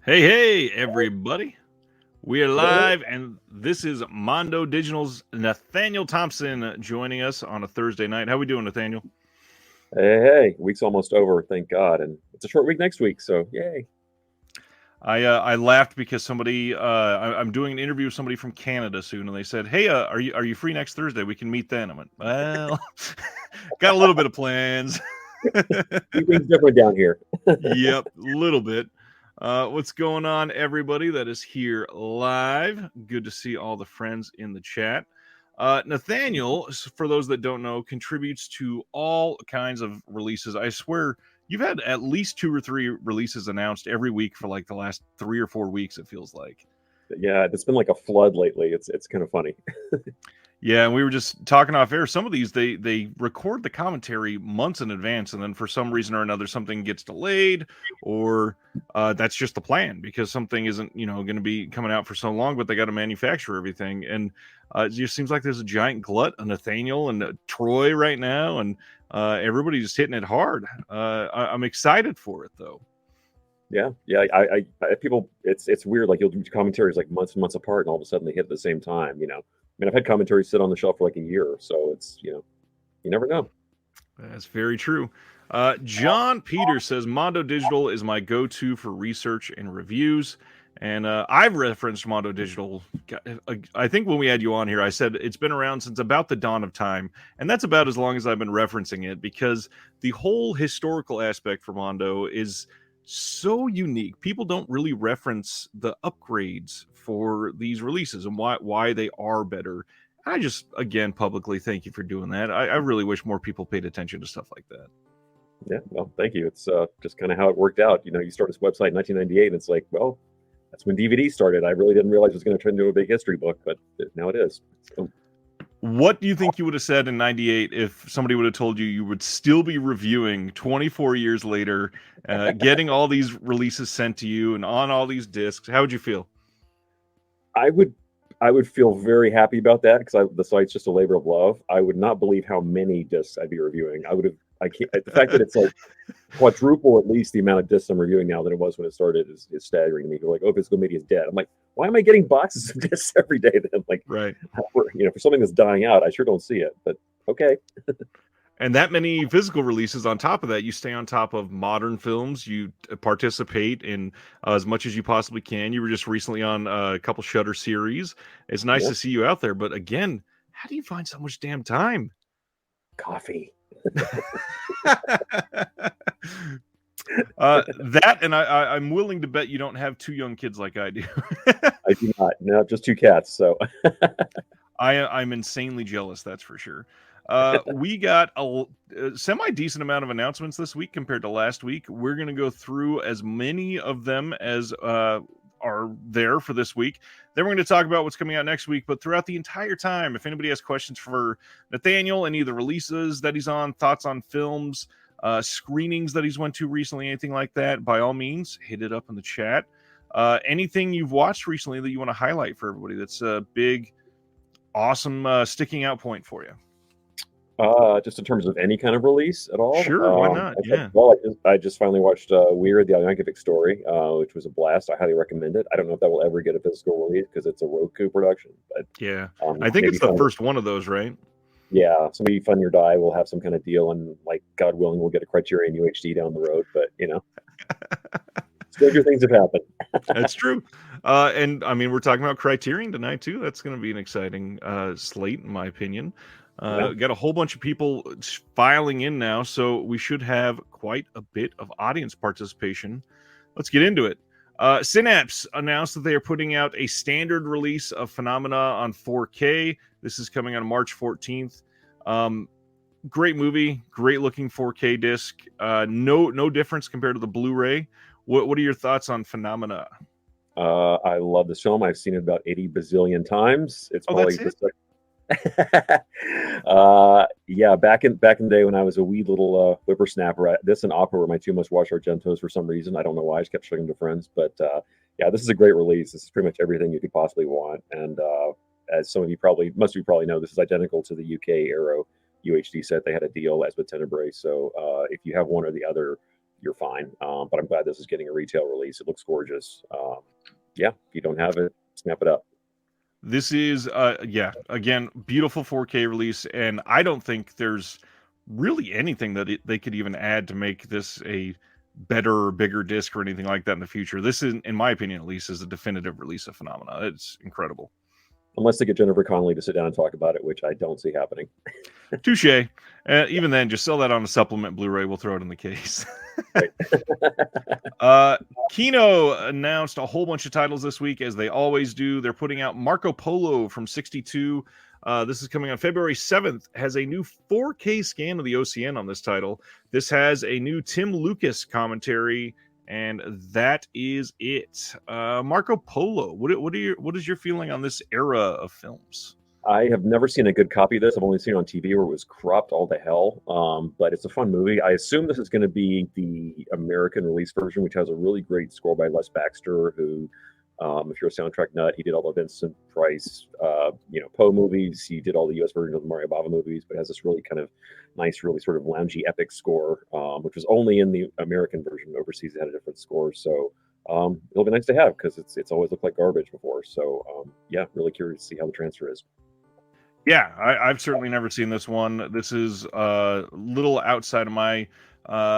Hey, everybody. We are live, and this is Mondo Digital's Nathaniel Thompson joining us on a Thursday night. How we doing, Nathaniel? Hey, week's almost over, thank God, and it's a short week next week, so yay. I laughed because I'm doing an interview with somebody from Canada soon, and they said, "Hey, are you free next Thursday? We can meet then." I went, "Well, got a little bit of plans." Everything's different down here. Yep, a little bit. What's going on, everybody that is here live? Good to see all the friends in the chat. Nathaniel, for those that don't know, contributes to all kinds of releases. I swear you've had at least 2 or 3 releases announced every week for like the last 3 or 4 weeks, it feels like. Yeah, it's been like a flood lately. It's kind of funny. Yeah, and we were just talking off air. Some of these they record the commentary months in advance, and then for some reason or another, something gets delayed, or that's just the plan because something isn't going to be coming out for so long, but they got to manufacture everything, and it just seems like there's a giant glut of Nathaniel and Troy right now, and everybody's just hitting it hard. I'm excited for it though. Yeah, I people, it's weird. Like you'll do commentaries like months and months apart, and all of a sudden they hit at the same time. I mean, I've had commentaries sit on the shelf for like a year, so it's you never know. That's very true. John Peters says Mondo Digital is my go-to for research and reviews, and I've referenced Mondo Digital. I think when we had you on here, I said it's been around since about the dawn of time, and that's about as long as I've been referencing it because the whole historical aspect for Mondo is so unique. People don't really reference the upgrades for these releases and why they are better. I just, again, publicly thank you for doing that. I really wish more people paid attention to stuff like that. Yeah, well, thank you. It's just kind of how it worked out. You start this website in 1998, and it's like, well, that's when DVD started. I really didn't realize it was going to turn into a big history book, but now it is. So, What do you think you would have said in 98 if somebody would have told you would still be reviewing 24 years later, getting all these releases sent to you and on all these discs? How would you feel? I would I would feel very happy about that because the site's just a labor of love. I would not believe how many discs I'd be reviewing. I would have. I can't. The fact that it's like quadruple at least the amount of discs I'm reviewing now than it was when it started is staggering to me. They're like, oh, physical media is dead. I'm like, why am I getting boxes of discs every day then? Like, Right. for something that's dying out, I sure don't see it. But okay. And that many physical releases on top of that, you stay on top of modern films. You participate in as much as you possibly can. You were just recently on a couple Shutter series. It's nice Yeah. to see you out there. But again, how do you find so much damn time? Coffee. That and I'm willing to bet you don't have 2 young kids like I do. I do not. No, just 2 cats. So I'm insanely jealous, that's for sure. We got a semi decent amount of announcements this week compared to last week. We're going to go through as many of them as are there for this week. Then we're going to talk about what's coming out next week. But throughout the entire time, if anybody has questions for Nathaniel, any of the releases that he's on, thoughts on films, screenings that he's went to recently, anything like that, by all means, hit it up in the chat. Anything you've watched recently that you want to highlight for everybody that's a big, awesome sticking out point for you? just in terms of any kind of release at all. Sure, why not? Yeah. I just finally watched Weird: The Yankovic Story, which was a blast. I highly recommend it. I don't know if that will ever get a physical release because it's a Roku production, but Yeah. I think it's the first one of those, right? Yeah, so maybe Fun Your Die will have some kind of deal, and like God willing, we'll get a Criterion UHD down the road. But stranger things have happened. That's true. And I mean, we're talking about Criterion tonight too. That's going to be an exciting slate, in my opinion. Got a whole bunch of people filing in now, so we should have quite a bit of audience participation. Let's get into it. Synapse announced that they are putting out a standard release of Phenomena on 4K. This is coming on March 14th. Great movie, great looking 4K disc. No difference compared to the Blu-ray. What are your thoughts on Phenomena? I love this film. I've seen it about 80 bazillion times. It's probably just like yeah, back in the day when I was a wee little whippersnapper, this and Opera were my 2 most watched Argentos for some reason. I don't know why. I just kept showing them to friends. But yeah, this is a great release. This is pretty much everything you could possibly want. And as most of you probably know, this is identical to the UK Aero UHD set. They had a deal as with Tenebrae. So if you have one or the other, you're fine. But I'm glad this is getting a retail release. It looks gorgeous. Yeah, if you don't have it, snap it up. This is, yeah, again, beautiful 4K release, and I don't think there's really anything that they could even add to make this a better or bigger disc or anything like that in the future. This is, in my opinion, at least, is a definitive release of Phenomena. It's incredible. Unless they get Jennifer Connelly to sit down and talk about it, which I don't see happening. Touche. Even then, just sell that on a supplement Blu-ray. We'll throw it in the case. Kino announced a whole bunch of titles this week, as they always do. They're putting out Marco Polo from 62. This is coming on February 7th. Has a new 4K scan of the OCN on this title. This has a new Tim Lucas commentary, and that is it. Marco Polo, what is your feeling on this era of films? I have never seen a good copy of this. I've only seen it on TV where it was cropped all to hell. But it's a fun movie. I assume this is going to be the American release version, which has a really great score by Les Baxter, who, if you're a soundtrack nut, he did all the Vincent Price, Poe movies. He did all the U.S. version of the Mario Bava movies, but has this really kind of nice, really sort of loungy, epic score, which was only in the American version. Overseas, it had a different score. So it'll be nice to have because it's always looked like garbage before. So yeah, really curious to see how the transfer is. Yeah, I've certainly never seen this one. This is a little outside of my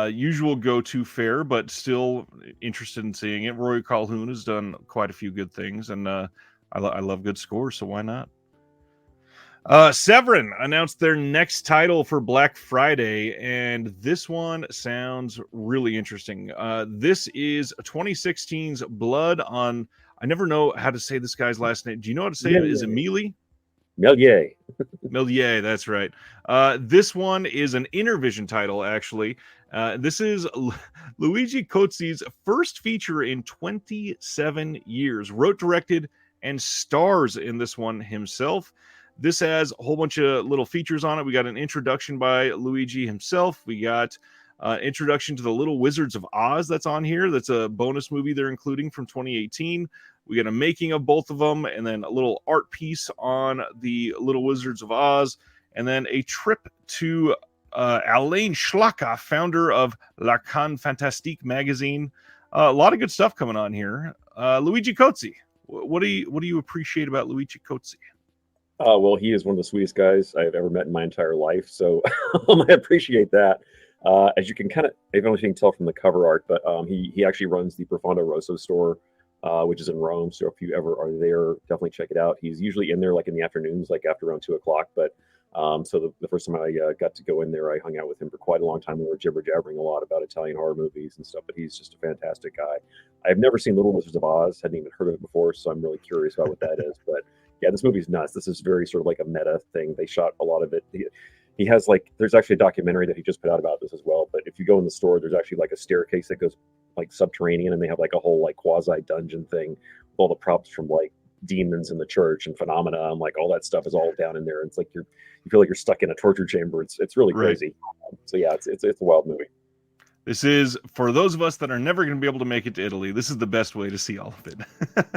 usual go-to fare, but still interested in seeing it. Roy Calhoun has done quite a few good things, and I love good scores, so why not? Severin announced their next title for Black Friday, and this one sounds really interesting. This is 2016's Blood on... I never know how to say this guy's last name. Do you know how to say it? Is it Mealy? Méliès. Méliès, that's right. This one is an Intervision title, actually. This is Luigi Cozzi's first feature in 27 years. Wrote, directed, and stars in this one himself. This has a whole bunch of little features on it. We got an introduction by Luigi himself. We got introduction to the Little Wizards of Oz that's on here. That's a bonus movie they're including from 2018. We got a making of both of them, and then a little art piece on the Little Wizards of Oz, and then a trip to Alain Schlacka, founder of La Can Fantastique magazine. A lot of good stuff coming on here. Luigi Cozzi, what do you appreciate about Luigi Cozzi? Well, he is one of the sweetest guys I've ever met in my entire life, so I appreciate that. As you can kind of, I don't know if you can tell from the cover art, but he actually runs the Profondo Rosso store, which is in Rome. So if you ever are there, definitely check it out. He's usually in there like in the afternoons, like after around 2 o'clock. But so the first time I got to go in there, I hung out with him for quite a long time. We were jibber jabbering a lot about Italian horror movies and stuff. But he's just a fantastic guy. I've never seen Little Wizards of Oz, hadn't even heard of it before, so I'm really curious about what that is. But yeah, this movie's nuts. This is very sort of like a meta thing. They shot a lot of it. He has like, there's actually a documentary that he just put out about this as well. But if you go in the store, there's actually like a staircase that goes like subterranean, and they have like a whole like quasi dungeon thing with all the props from like demons in the church and phenomena, and like all that stuff is all down in there. It's like you feel like you're stuck in a torture chamber. It's really crazy. So yeah, it's a wild movie. This is, for those of us that are never going to be able to make it to Italy, this is the best way to see all of it.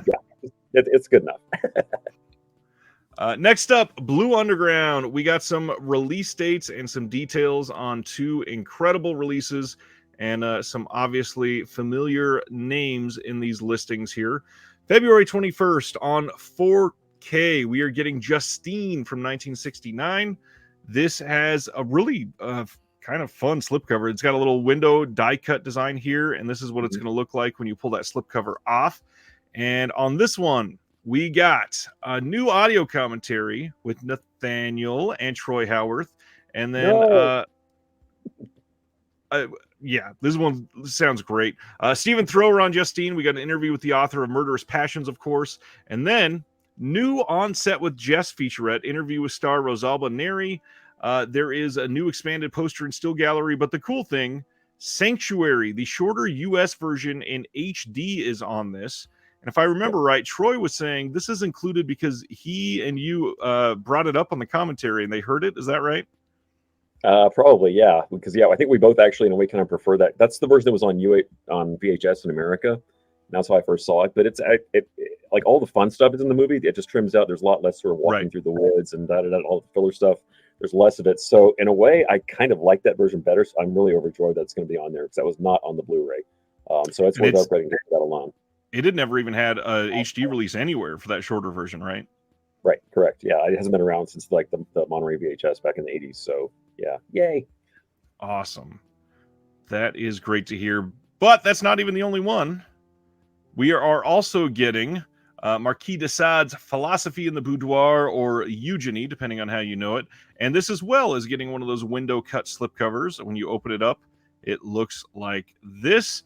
Yeah, it's good enough. Next up, Blue Underground. We got some release dates and some details on 2 incredible releases, and some obviously familiar names in these listings here. February 21st on 4K, we are getting Justine from 1969. This has a really kind of fun slipcover. It's got a little window die cut design here, and this is what it's going to look like when you pull that slipcover off. And on this one, we got a new audio commentary with Nathaniel and Troy Howarth. And then, yeah, this one sounds great. Stephen Thrower on Justine. We got an interview with the author of Murderous Passions, of course. And then, new On Set with Jess featurette, interview with star Rosalba Neri. There is a new expanded poster and still gallery. But the cool thing, Sanctuary, the shorter US version in HD, is on this. And if I remember right, Troy was saying this is included because he and you brought it up on the commentary and they heard it. Is that right? Probably, yeah. Because I think we both actually in a way kind of prefer that. That's the version that was on on VHS in America. And that's how I first saw it. But it's like all the fun stuff is in the movie. It just trims out. The's a lot less sort of walking through the woods and all the filler stuff. there's less of it. So in a way, I kind of like that version better. So I'm really overjoyed that it's going to be on there because that was not on the Blu-ray. So it's And worth upgrading to that alone. it had never even had a HD release anywhere for that shorter version, right? Right, correct. Yeah, it hasn't been around since like the Monterey VHS back in the 80s. So yeah, yay. Awesome. That is great to hear. But that's not even the only one. We are also getting Marquis de Sade's Philosophy in the Boudoir, or Eugenie, depending on how you know it. And this as well is getting one of those window cut slipcovers. When you open it up, it looks like this.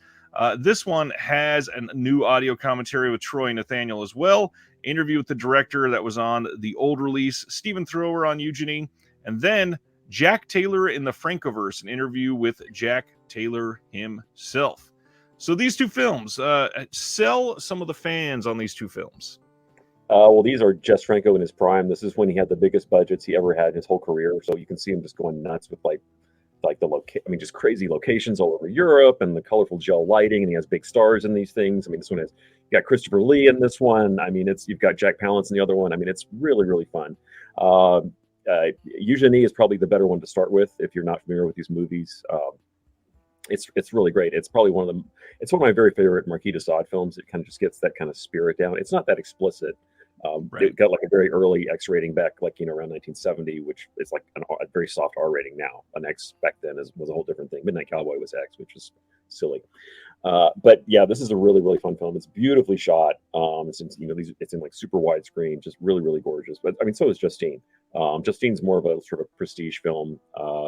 This one has a new audio commentary with Troy Nathaniel as well. Interview with the director that was on the old release. Stephen Thrower on Eugenie. And then Jack Taylor in the Francoverse, an interview with Jack Taylor himself. So these two films, sell some of the fans on these two films. Well, these are Jess Franco in his prime. This is when he had the biggest budgets he ever had in his whole career. So you can see him just going nuts with like just crazy locations all over Europe and the colorful gel lighting. And he has big stars in these things. I mean, this one has, you got Christopher Lee in this one. I mean, you've got Jack Palance in the other one. I mean, it's really, really fun. Eugenie is probably the better one to start with if you're not familiar with these movies. It's really great. It's probably one of my very favorite Marquis de Sade films. It kind of just gets that kind of spirit down. It's not that explicit. Right. It got like a very early X rating back, like around 1970, which is like a very soft R rating now. An X back then was a whole different thing. Midnight Cowboy was X, which is silly. But yeah, this is a really, really fun film. It's beautifully shot. It's in like super widescreen, just really, really gorgeous. But I mean, so is Justine. Justine's more of a sort of prestige film.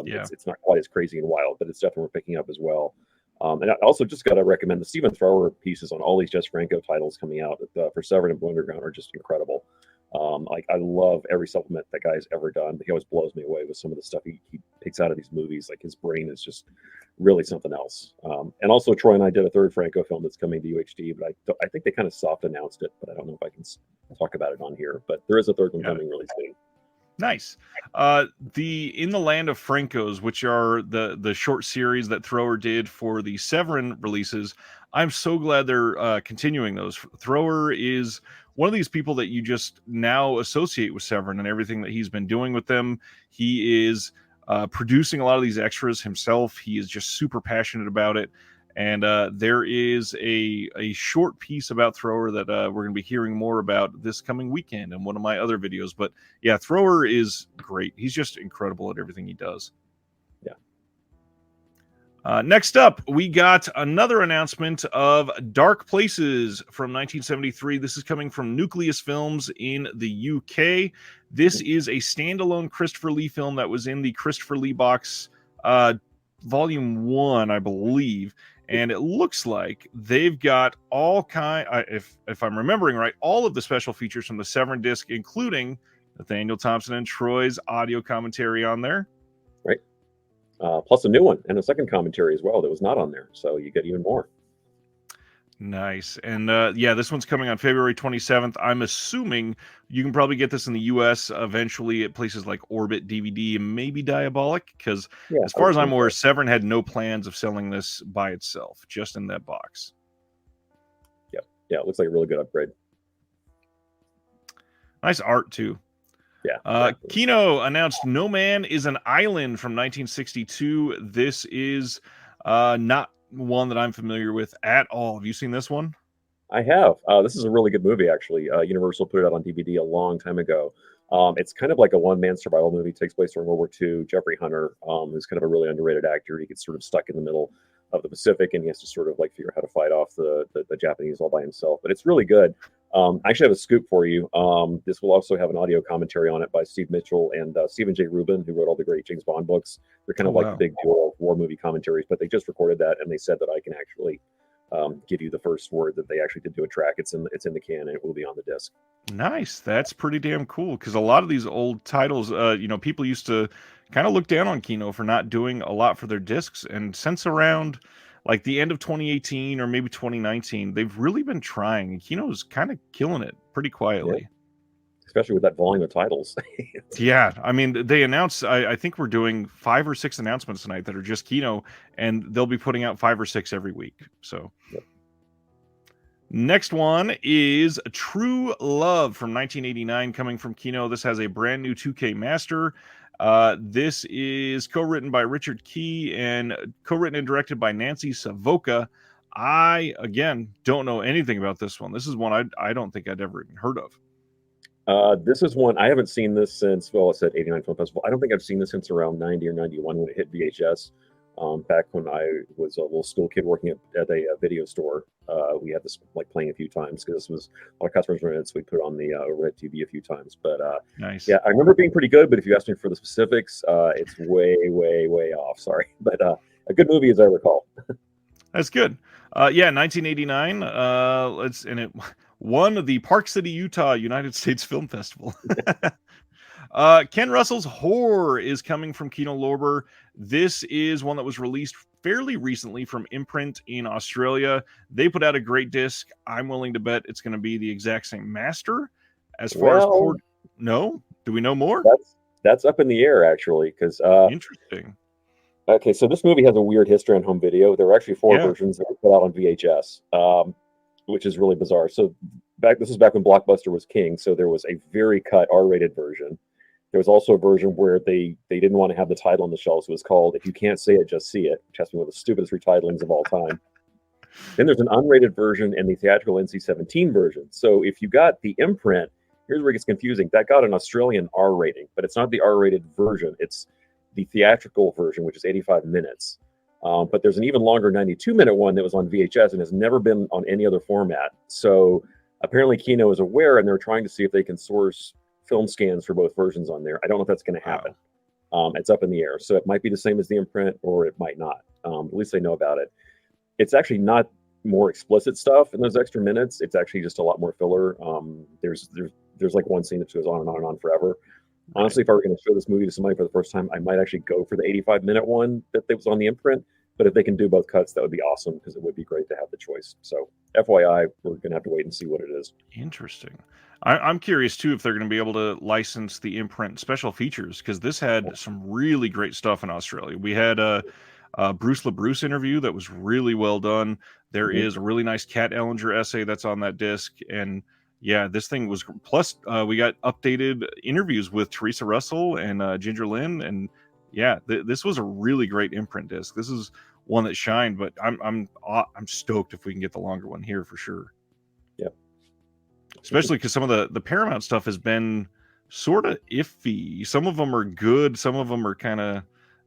It's not quite as crazy and wild, but it's definitely picking up as well. And I also just got to recommend the Stephen Thrower pieces on all these Jess Franco titles coming out for Severin and Blue Underground are just incredible. I love every supplement that guy's ever done. He always blows me away with some of the stuff he picks out of these movies. Like his brain is just really something else. And also Troy and I did a third Franco film that's coming to UHD, but I think they kind of soft announced it, but I don't know if I can talk about it on here. But there is a third one coming really soon. Nice. The In the Land of Francos, which are the short series that Thrower did for the Severin releases, I'm so glad they're continuing those. Thrower is one of these people that you just now associate with Severin and everything that he's been doing with them. He is producing a lot of these extras himself. He is just super passionate about it. And there is a short piece about Thrower that we're going to be hearing more about this coming weekend in one of my other videos. But yeah, Thrower is great. He's just incredible at everything he does. Yeah. Next up, we got another announcement of Dark Places from 1973. This is coming from Nucleus Films in the UK. This is a standalone Christopher Lee film that was in the Christopher Lee box Volume 1, I believe. And it looks like they've got all if I'm remembering right, all of the special features from the Severin disc, including Nathaniel, Thompson, and Troy's audio commentary on there. Right. Plus a new one and a second commentary as well that was not on there. So you get even more. Nice. And yeah, this one's coming on February 27th. I'm assuming you can probably get this in the US eventually at places like Orbit DVD and maybe Diabolic, because as far as I'm aware, Severin had no plans of selling this by itself, just in that box. Yeah, it looks like a really good upgrade. Nice art too. Yeah. Kino announced No Man is an Island from 1962. This is not one that I'm familiar with at all. Have you seen this one? I have. This is a really good movie, actually. Universal put it out on DVD a long time ago. It's kind of like a one-man survival movie. It takes place during World War II. Jeffrey Hunter, who's kind of a really underrated actor, he gets sort of stuck in the middle of the Pacific, and he has to sort of like figure out how to fight off the Japanese all by himself. But it's really good. I actually have a scoop for you. This will also have an audio commentary on it by Steve Mitchell and Stephen J. Rubin, who wrote all the great James Bond books. They're kind of like the big duo of war movie commentaries, but they just recorded that, and they said that I can actually give you the first word that they actually did do a track. It's in the can, and it will be on the disc. Nice. That's pretty damn cool, because a lot of these old titles, people used to kind of look down on Kino for not doing a lot for their discs, and since around like the end of 2018 or maybe 2019, they've really been trying. Kino's kind of killing it pretty quietly. Yeah. Especially with that volume of titles. Yeah, I mean, they announced, I think we're doing 5 or 6 announcements tonight that are just Kino, and they'll be putting out 5 or 6 every week. So, Next one is True Love from 1989 coming from Kino. This has a brand new 2K master. This is co-written by Richard Key and co-written and directed by Nancy Savoca. I, again, don't know anything about this one. This is one I don't think I'd ever even heard of. This is one I haven't seen this since, well, I said 89 Film Festival. I don't think I've seen this since around 90 or 91 when it hit VHS. Back when I was a little school kid working at a video store. We had this like playing a few times because this was a lot of customers rented, so we put it on the overhead TV a few times. But nice. Yeah, I remember it being pretty good. But if you ask me for the specifics, it's way, way, way off. Sorry, but a good movie as I recall. That's good. Yeah, 1989. And it won the Park City, Utah United States Film Festival. Ken Russell's Horror is coming from Kino Lorber. This is one that was released fairly recently from Imprint in Australia. They put out a great disc. I'm willing to bet it's going to be the exact same master. As far as no, do we know more? That's up in the air actually, because interesting. Okay, so this movie has a weird history on home video. There were actually 4 versions that were put out on VHS, which is really bizarre. So this was back when Blockbuster was king, so there was a very cut R-rated version. There was also a version where they didn't want to have the title on the shelf, so it was called "If You Can't Say It, Just See It," which has been one of the stupidest retitlings of all time. Then there's an unrated version and the theatrical NC-17 version. So if you got the imprint, here's where it gets confusing. That got an Australian R rating, but it's not the R-rated version. It's the theatrical version, which is 85 minutes. But there's an even longer 92-minute one that was on VHS and has never been on any other format. So apparently Kino is aware, and they're trying to see if they can source film scans for both versions on there. I don't know if that's going to happen. It's up in the air. So it might be the same as the imprint, or it might not. At least they know about it. It's actually not more explicit stuff in those extra minutes. It's actually just a lot more filler. There's like one scene that goes on and on and on forever. Honestly, if I were going to show this movie to somebody for the first time, I might actually go for the 85-minute one that was on the imprint. But if they can do both cuts, that would be awesome, because it would be great to have the choice. So FYI, we're going to have to wait and see what it is. Interesting. I'm curious, too, if they're going to be able to license the imprint special features, because this had some really great stuff in Australia. We had a Bruce LaBruce interview that was really well done. There is a really nice Kat Ellinger essay that's on that disc. And yeah, this thing was, plus we got updated interviews with Teresa Russell and Ginger Lynn. And yeah, this was a really great imprint disc. This is one that shined, but I'm stoked if we can get the longer one here for sure. Yep. Especially because some of the Paramount stuff has been sort of iffy. Some of them are good. Some of them are kind of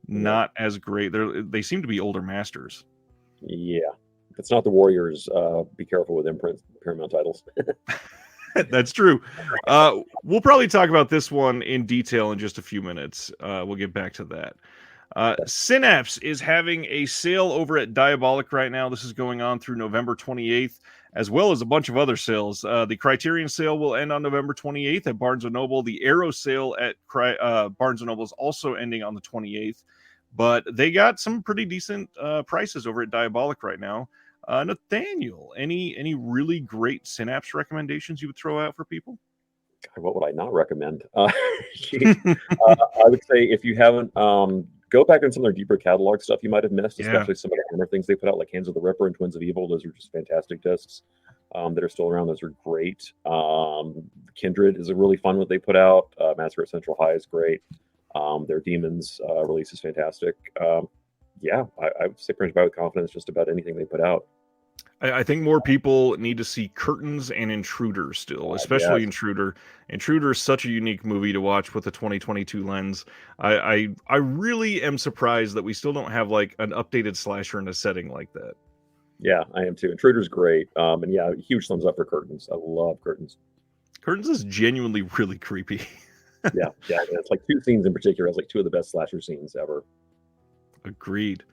not as great. They seem to be older masters. Yeah. If it's not the Warriors, be careful with imprint Paramount titles. That's true. We'll probably talk about this one in detail in just a few minutes. We'll get back to that. Synapse is having a sale over at Diabolic right now. This is going on through November 28th, as well as a bunch of other sales. The Criterion sale will end on November 28th at Barnes & Noble. The Arrow sale at Barnes & Noble is also ending on the 28th. But they got some pretty decent prices over at Diabolic right now. Nathaniel, any really great Synapse recommendations you would throw out for people? God, what would I not recommend? I would say if you haven't, go back on some of their deeper catalog stuff you might have missed, especially some of the Hammer things they put out, like Hands of the Ripper and Twins of Evil. Those are just fantastic discs that are still around. Those are great. Kindred is a really fun one they put out. Massacre at Central High is great. Their Demons release is fantastic. Yeah, I would say pretty much with confidence just about anything they put out. I think more people need to see Curtains and Intruder still, especially Intruder. Intruder is such a unique movie to watch with a 2022 lens. I really am surprised that we still don't have like an updated slasher in a setting like that. Yeah, I am too. Intruder's great. And yeah, huge thumbs up for Curtains. I love Curtains. Curtains is genuinely really creepy. yeah. It's like 2 scenes in particular. It's like 2 of the best slasher scenes ever. Agreed.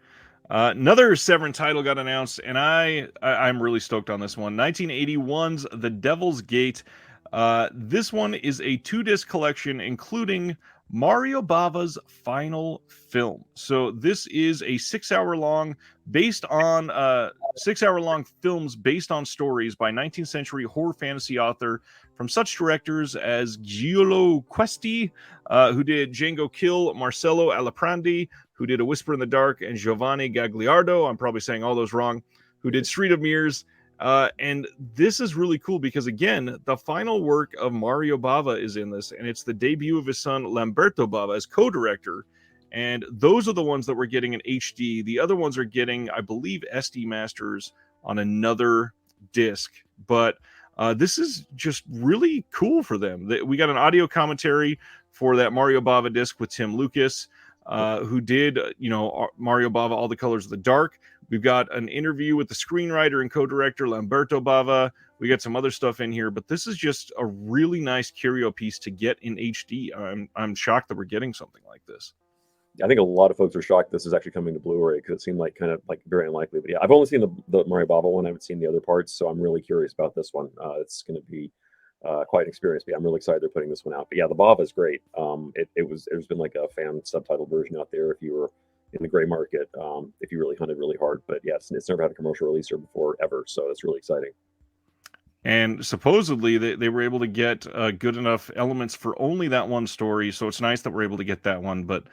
Another Severin title got announced, and I'm really stoked on this one. 1981's The Devil's Gate. This one is a 2-disc collection, including Mario Bava's final film. So this is a 6-hour-long films based on stories by 19th century horror fantasy author from such directors as Giulio Questi, who did Django Kill, Marcello Aliprandi, who did A Whisper in the Dark, and Giovanni Gagliardo, I'm probably saying all those wrong, who did Street of Mirrors. And this is really cool because, again, the final work of Mario Bava is in this, and it's the debut of his son Lamberto Bava as co-director. And those are the ones that we're getting in HD. The other ones are getting, I believe, SD masters on another disc. But this is just really cool for them. We got an audio commentary for that Mario Bava disc with Tim Lucas, who did, Mario Bava, All the Colors of the Dark. We've got an interview with the screenwriter and co-director Lamberto Bava. We got some other stuff in here, but this is just a really nice curio piece to get in HD. I'm shocked that we're getting something like this. I think a lot of folks are shocked this is actually coming to Blu-ray because it seemed like kind of like very unlikely. But yeah, I've only seen the Mario Bava one. I haven't seen the other parts, so I'm really curious about this one. It's going to be quite an experience. But yeah, I'm really excited they're putting this one out. But yeah, the Bava is great. There's been like a fan subtitle version out there if you were in the gray market, if you really hunted really hard. But yes, it's never had a commercial release here before ever, so that's really exciting. And supposedly they were able to get good enough elements for only that one story, so it's nice that we're able to get that one. But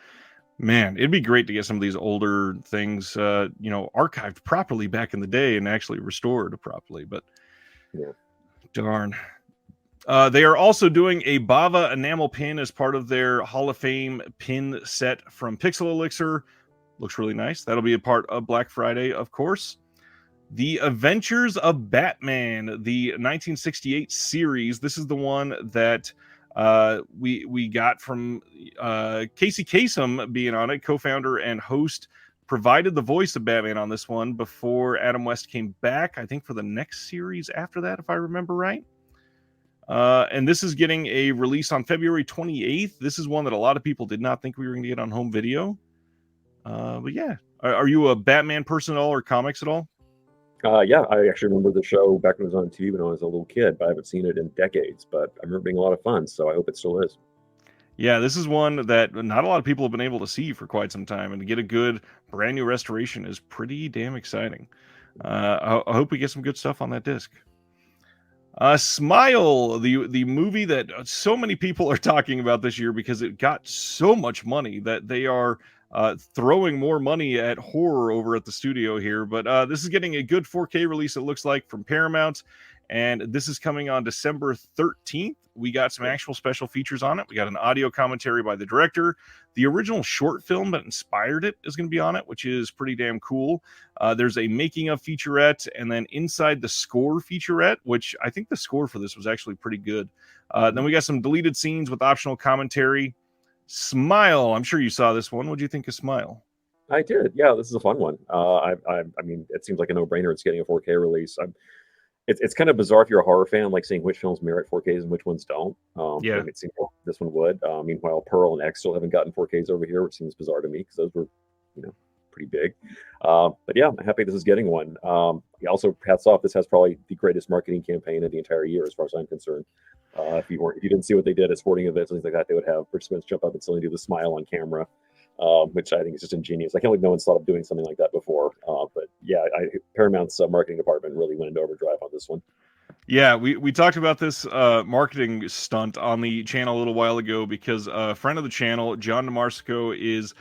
man, it'd be great to get some of these older things, archived properly back in the day and actually restored properly. But yeah, darn. They are also doing a Bava enamel pin as part of their Hall of Fame pin set from Pixel Elixir. Looks really nice. That'll be a part of Black Friday, of course. The Adventures of Batman, the 1968 series. This is the one that we got from Casey Kasem being on it, co-founder and host, provided the voice of Batman on this one before Adam West came back, I think, for the next series after that, if I remember right. And this is getting a release on February 28th. This is one that a lot of people did not think we were going to get on home video. But yeah, are you a Batman person at all or comics at all? Yeah, I actually remember the show back when it was on TV when I was a little kid, but I haven't seen it in decades. But I remember being a lot of fun, so I hope it still is. Yeah, this is one that not a lot of people have been able to see for quite some time, and to get a good brand new restoration is pretty damn exciting. I hope we get some good stuff on that disc. Smile, the movie that so many people are talking about this year because it got so much money that they are throwing more money at horror over at the studio here. But this is getting a good 4K release, it looks like, from Paramount. And this is coming on December 13th. We got some actual special features on it. We got an audio commentary by the director. The original short film that inspired it is going to be on it, which is pretty damn cool. There's a making of featurette, and then inside the score featurette, which I think the score for this was actually pretty good. Then we got some deleted scenes with optional commentary. Smile. I'm sure you saw this one. What do you think of Smile? I did. Yeah, this is a fun one. I mean, it seems like a no-brainer. It's getting a 4K release. It's kind of bizarre if you're a horror fan, like seeing which films merit 4Ks and which ones don't. Yeah. It seems like this one would. Meanwhile, Pearl and X still haven't gotten 4Ks over here, which seems bizarre to me because those were, pretty big. But yeah, I'm happy this is getting one. Also, hats off. This has probably the greatest marketing campaign of the entire year, as far as I'm concerned. If you didn't see what they did at sporting events and things like that, they would have participants jump up and suddenly do the smile on camera. Which I think is just ingenious. I can't believe no one's thought of doing something like that before. But yeah, Paramount's marketing department really went into overdrive on this one. Yeah, we talked about this marketing stunt on the channel a little while ago because a friend of the channel, John DeMarsico, is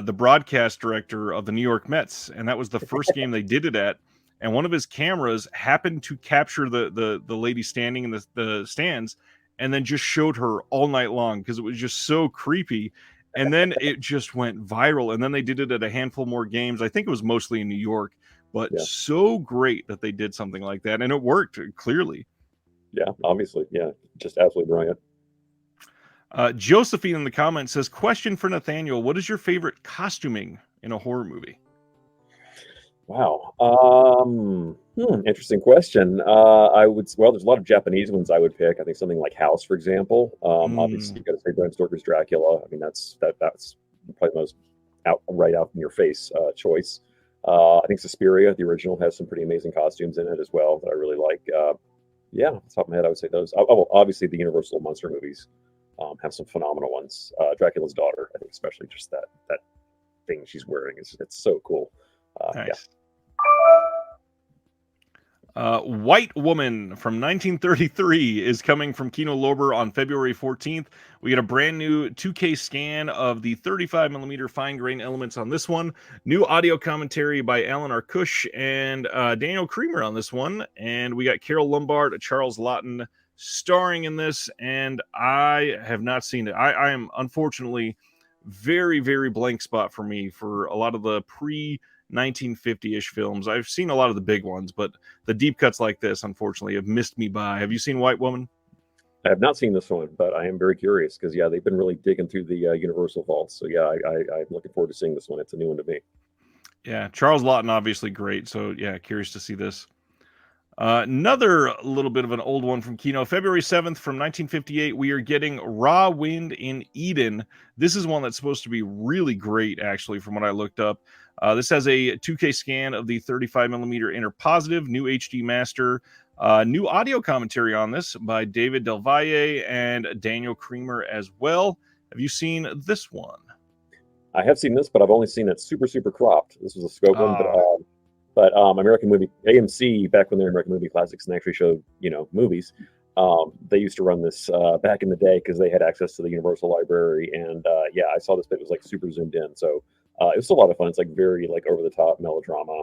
the broadcast director of the New York Mets, and that was the first game they did it at. And one of his cameras happened to capture the lady standing in the stands, and then just showed her all night long because it was just so creepy. And then it just went viral. And then they did it at a handful more games. I think it was mostly in New York, but so great that they did something like that. And it worked, clearly. Yeah, obviously. Yeah, just absolutely brilliant. Josephine in the comments says, question for Nathaniel. What is your favorite costuming in a horror movie? Wow. Interesting question. There's a lot of Japanese ones I would pick. I think something like House, for example. Obviously, you got to say Bram Stoker's Dracula. I mean, that's probably the most out in your face choice. I think Suspiria, the original, has some pretty amazing costumes in it as well that I really like. Off the top of my head, I would say those. Obviously, the Universal monster movies have some phenomenal ones. Dracula's Daughter, I think, especially just that thing she's wearing it's so cool. Nice. White Woman from 1933 is coming from Kino Lorber on February 14th. We get a brand new 2K scan of the 35mm fine grain elements on this one. New audio commentary by Alan Arkush and Daniel Creamer on this one. And we got Carol Lombard, Charles Lawton starring in this. And I have not seen it. I am unfortunately very, very blank spot for me for a lot of the pre 1950-ish films. I've seen a lot of the big ones, but the deep cuts like this, unfortunately, have missed me by. Have you seen White Woman? I have not seen this one, but I am very curious because they've been really digging through the Universal vaults. So I'm looking forward to seeing this one. It's a new one to me. Yeah, Charles Lawton, obviously great. So yeah, curious to see this. Another little bit of an old one from Kino. February 7th from 1958, we are getting Raw Wind in Eden. This is one that's supposed to be really great, actually, from what I looked up. This has a 2K scan of the 35mm inner positive, new HD master, new audio commentary on this by David Del Valle and Daniel Creamer as well. Have you seen this one? I have seen this, but I've only seen it super, super cropped. This was a scope one, but American Movie AMC, back when they were American Movie Classics and actually showed movies, they used to run this back in the day because they had access to the Universal Library, and I saw this, but it was like super zoomed in, so it was a lot of fun. It's like very like over the top melodrama.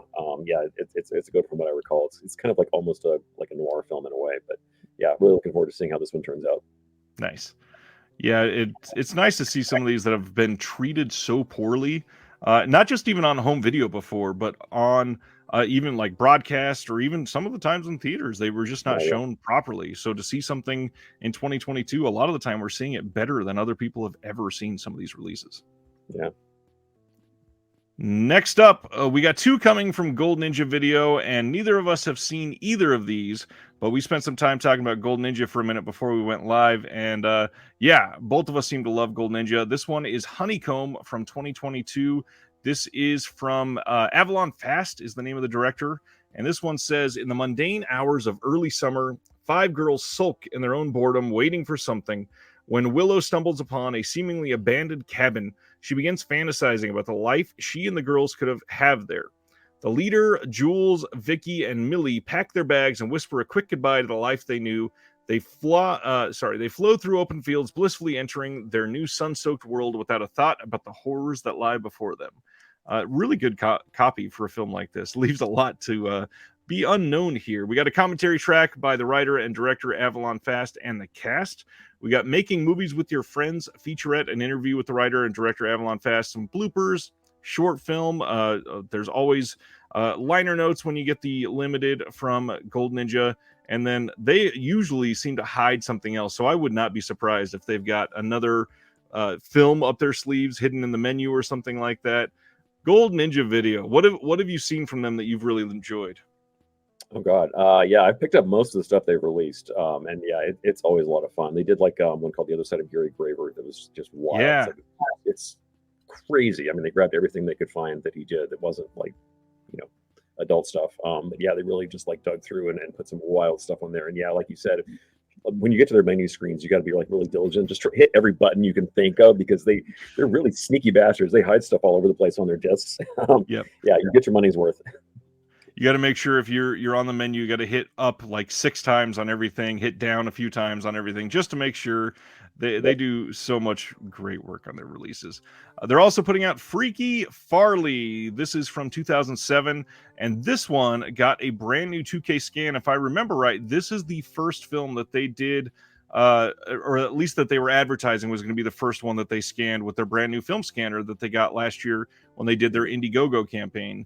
It's good from what I recall. It's kind of like almost a noir film in a way, but yeah, really looking forward to seeing how this one turns out. Nice. Yeah, it's nice to see some of these that have been treated so poorly, not just even on home video before, but on even like broadcast or even some of the times in theaters, they were just not shown properly. So to see something in 2022, a lot of the time we're seeing it better than other people have ever seen some of these releases. Yeah. Next up, we got two coming from Gold Ninja Video, and neither of us have seen either of these, but we spent some time talking about Gold Ninja for a minute before we went live, and both of us seem to love Gold Ninja. This one is Honeycomb from 2022. This is from Avalon Fast is the name of the director, and this one says, in the mundane hours of early summer, 5 girls sulk in their own boredom, waiting for something. When Willow stumbles upon a seemingly abandoned cabin, she begins fantasizing about the life she and the girls could have there. The leader, Jules, Vicky, and Millie pack their bags and whisper a quick goodbye to the life they knew. They flow through open fields, blissfully entering their new sun-soaked world without a thought about the horrors that lie before them. Really good copy for a film like this. Leaves a lot to be unknown here. We got a commentary track by the writer and director Avalon Fast and the cast. We got Making Movies with Your Friends featurette, an interview with the writer and director Avalon Fast, some bloopers, short film. There's always liner notes when you get the limited from Gold Ninja, and then they usually seem to hide something else. So I would not be surprised if they've got another film up their sleeves, hidden in the menu or something like that. Gold Ninja Video. What have you seen from them that you've really enjoyed? Oh God, I picked up most of the stuff they've released, it's always a lot of fun. They did like one called The Other Side of Gary Graver that was just wild. Yeah, it's crazy. I mean, they grabbed everything they could find that he did that wasn't like adult stuff. They really just like dug through and put some wild stuff on there. And like you said, when you get to their menu screens, you got to be like really diligent. Just hit every button you can think of because they're really sneaky bastards. They hide stuff all over the place on their discs. You get your money's worth. You got to make sure if you're on the menu, you got to hit up like 6 times on everything, hit down a few times on everything, just to make sure they do so much great work on their releases. They're also putting out Freaky Farley. This is from 2007, and this one got a brand new 2K scan. If I remember right, this is the first film that they did, or at least that they were advertising was going to be the first one that they scanned with their brand new film scanner that they got last year when they did their Indiegogo campaign.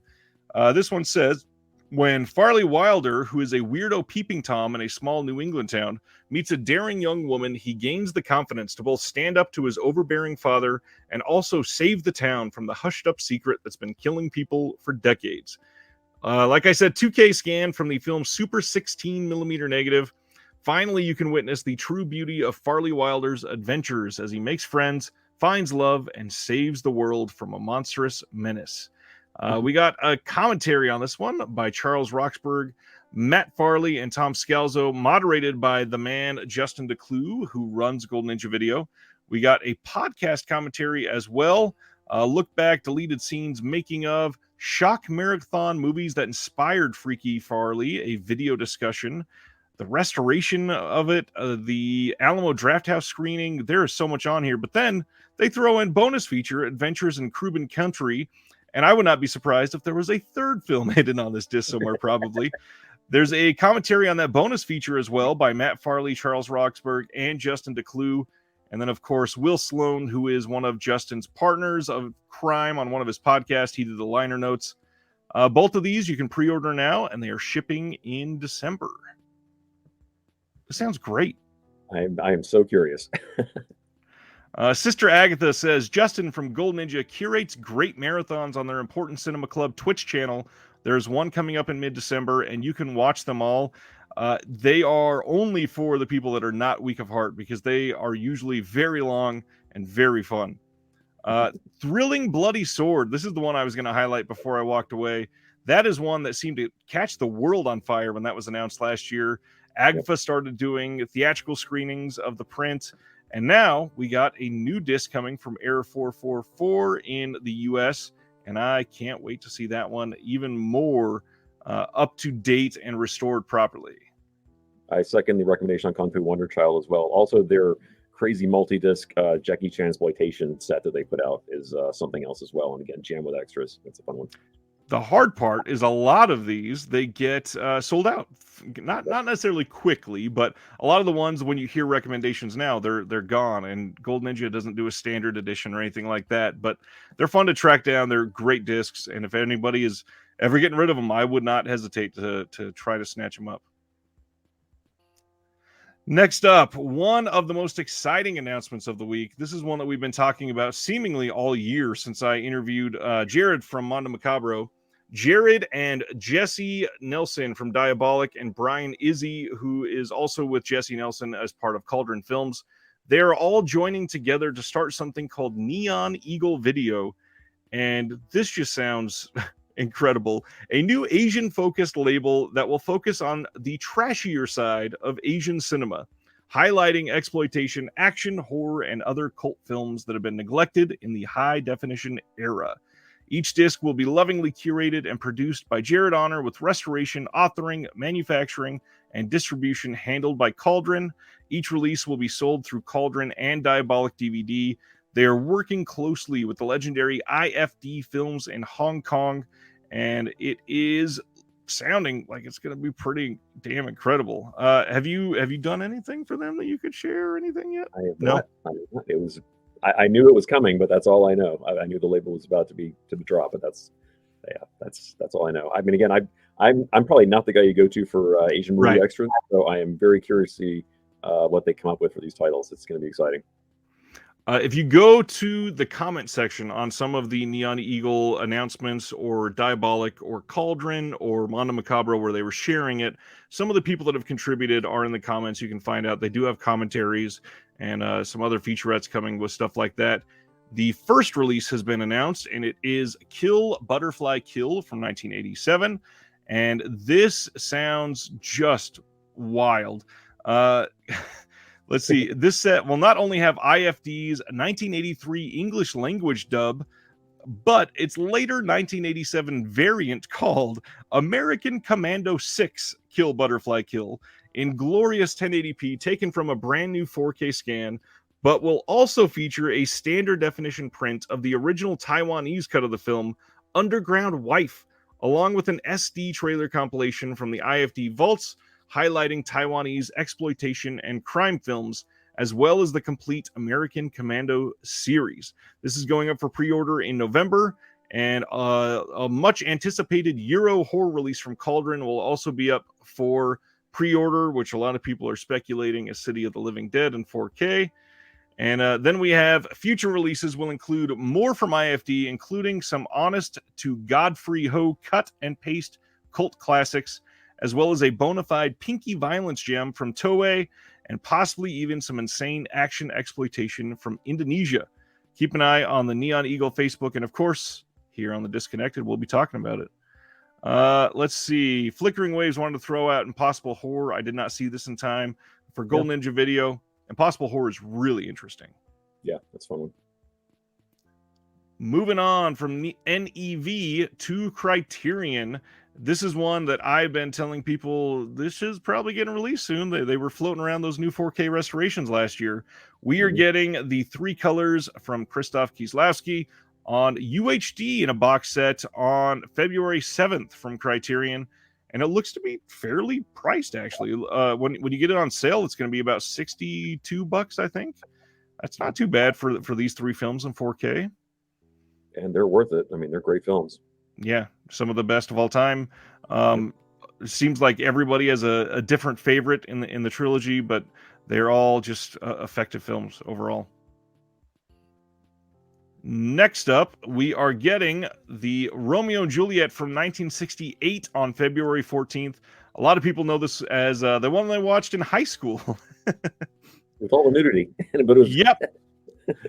This one says, when Farley Wilder, who is a weirdo peeping Tom in a small New England town, meets a daring young woman, he gains the confidence to both stand up to his overbearing father and also save the town from the hushed-up secret that's been killing people for decades. Like I said, 2K scan from the film Super 16mm negative. Finally, you can witness the true beauty of Farley Wilder's adventures as he makes friends, finds love, and saves the world from a monstrous menace. We got a commentary on this one by Charles Roxburgh, Matt Farley, and Tom Scalzo, moderated by the man Justin DeClue, who runs Gold Ninja Video. We got a podcast commentary as well look back, deleted scenes, making of, shock marathon movies that inspired Freaky Farley, a video discussion, the restoration of it, the Alamo Drafthouse screening. There is so much on here, but then they throw in bonus feature, Adventures in Cuban Country, and I would not be surprised if there was a third film hidden on this disc somewhere, probably. There's a commentary on that bonus feature as well by Matt Farley, Charles Roxburgh, and Justin DeClue. And then, of course, Will Sloan, who is one of Justin's partners of crime on one of his podcasts. He did the liner notes. Both of these you can pre-order now, and they are shipping in December. This sounds great. I am so curious. Sister Agatha says, Justin from Gold Ninja curates great marathons on their Important Cinema Club Twitch channel. There's one coming up in mid-December, and you can watch them all. They are only for the people that are not weak of heart, because they are usually very long and very fun. Thrilling Bloody Sword. This is the one I was going to highlight before I walked away. That is one that seemed to catch the world on fire when that was announced last year. AGFA started doing theatrical screenings of the print, and now we got a new disc coming from Error 444 in the US, and I can't wait to see that one even more up to date and restored properly. I second the recommendation on Kung Fu Wonder Child as well. Also, their crazy multi-disc Jackie Chan exploitation set that they put out is something else as well. And again, jam with extras. It's a fun one. The hard part is a lot of these, they get sold out. Not necessarily quickly, but a lot of the ones, when you hear recommendations now, they're gone. And Gold Ninja doesn't do a standard edition or anything like that. But they're fun to track down. They're great discs. And if anybody is ever getting rid of them, I would not hesitate to try to snatch them up. Next up, one of the most exciting announcements of the week. This is one that we've been talking about seemingly all year since I interviewed Jared from Mondo Macabro. Jared and Jesse Nelson from Diabolic, and Brian Izzy, who is also with Jesse Nelson as part of Cauldron Films. They're all joining together to start something called Neon Eagle Video. And this just sounds incredible. A new Asian-focused label that will focus on the trashier side of Asian cinema, highlighting exploitation, action, horror, and other cult films that have been neglected in the high-definition era. Each disc will be lovingly curated and produced by Jared Honor, with restoration, authoring, manufacturing, and distribution handled by Cauldron. Each release will be sold through Cauldron and Diabolic DVD. They are working closely with the legendary IFD Films in Hong Kong, and it is sounding like it's going to be pretty damn incredible. Have you done anything for them that you could share or anything yet? I have not. It was. I knew it was coming, but that's all I know. I knew the label was about to drop, but that's all I know. I mean, again, I'm probably not the guy you go to for Asian movie extras, so I am very curious to see what they come up with for these titles. It's going to be exciting. If you go to the comment section on some of the Neon Eagle announcements, or Diabolic, or Cauldron, or Mondo Macabro, where they were sharing it, some of the people that have contributed are in the comments. You can find out they do have commentaries and some other featurettes coming with stuff like that. The first release has been announced, and it is Kill Butterfly Kill from 1987. And this sounds just wild. Let's see. This set will not only have IFD's 1983 English language dub, but its later 1987 variant called American Commando 6 Kill Butterfly Kill in glorious 1080p, taken from a brand new 4K scan, but will also feature a standard definition print of the original Taiwanese cut of the film, Underground Wife, along with an SD trailer compilation from the IFD vaults, highlighting Taiwanese exploitation and crime films, as well as the complete American Commando series. This is going up for pre-order in November, and a much anticipated Euro horror release from Cauldron will also be up for pre-order, which a lot of people are speculating is City of the Living Dead in 4K. And then we have future releases will include more from IFD, including some honest to Godfrey Ho cut and paste cult classics, as well as a bona fide pinky violence gem from Toei, and possibly even some insane action exploitation from Indonesia. Keep an eye on the Neon Eagle Facebook, and of course, here on the Disconnected, we'll be talking about it. Let's see. Flickering Waves wanted to throw out Impossible Horror. I did not see this in time for Gold Ninja Video. Impossible Horror is really interesting. Yeah, that's fun one. Moving on from the NEV to Criterion. This is one that I've been telling people this is probably getting released soon. They were floating around those new 4K restorations last year. We are getting the Three Colors from Krzysztof Kieslowski on UHD in a box set on February 7th from Criterion. And it looks to be fairly priced, actually. When you get it on sale, it's going to be about $62, I think. That's not too bad for these three films in 4K. And they're worth it. I mean, they're great films. Yeah, some of the best of all time. It seems like everybody has a different favorite in the trilogy, but they're all just effective films overall. Next up, we are getting the Romeo and Juliet from 1968 on February 14th. A lot of people know this as the one they watched in high school. With all the nudity. But it was... Yep.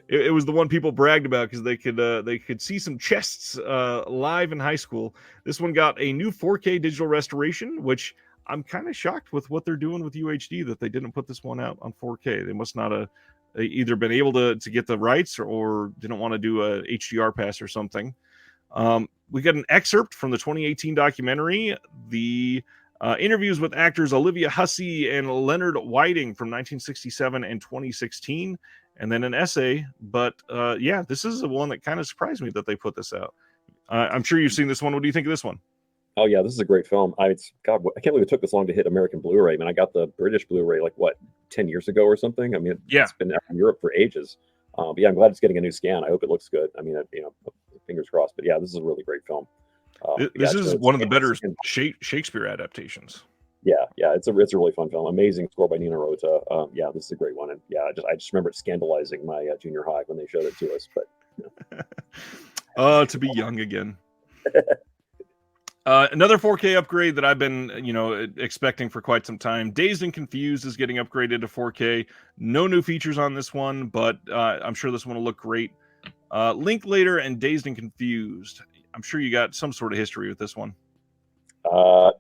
It was the one people bragged about because they could see some chests live in high school. This one got a new 4K digital restoration, which I'm kind of shocked with what they're doing with UHD that they didn't put this one out on 4K. They must not have either been able to get the rights or didn't want to do a HDR pass or something. We got an excerpt from the 2018 documentary, the interviews with actors Olivia Hussey and Leonard Whiting from 1967 and 2016, and then an essay. But yeah, this is the one that kind of surprised me that they put this out. I'm sure you've seen this one. What do you think of this one? Oh yeah, this is a great film. God, I can't believe it took this long to hit American Blu-ray. I mean, I got the British Blu-ray 10 years ago or something. I mean, it's been out in Europe for ages. But yeah, I'm glad it's getting a new scan. I hope it looks good. I mean, fingers crossed. But yeah, this is a really great film. This is one of the better Shakespeare adaptations. Yeah, it's a really fun film. Amazing score by Nina Rota. Yeah, this is a great one. And yeah, I just remember it scandalizing my junior high when they showed it to us. But to be young again. Another 4K upgrade that I've been, expecting for quite some time. Dazed and Confused is getting upgraded to 4K. No new features on this one, but I'm sure this one will look great. Linklater and Dazed and Confused. I'm sure you got some sort of history with this one.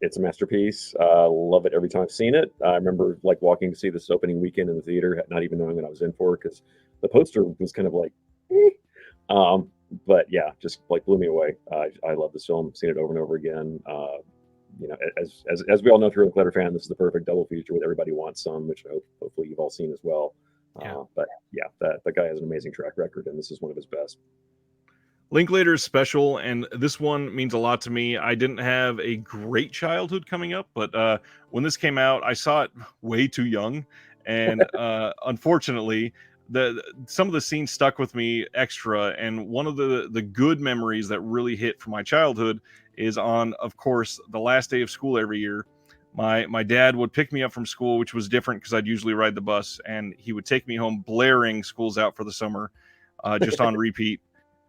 It's a masterpiece. Love it every time I've seen it. I remember walking to see this opening weekend in the theater, not even knowing what I was in for because the poster was kind of but yeah, just blew me away. I love this film. Seen it over and over again. As we all know, if you're a Linklater fan, this is the perfect double feature with Everybody Wants Some, which hopefully you've all seen as well. But yeah, that guy has an amazing track record, and this is one of his best. Linklater is special, and this one means a lot to me. I didn't have a great childhood coming up, but when this came out, I saw it way too young, and unfortunately, some of the scenes stuck with me extra. And one of the good memories that really hit from my childhood is on, of course, the last day of school every year. My dad would pick me up from school, which was different because I'd usually ride the bus, and he would take me home blaring "School's Out for the Summer" just on repeat.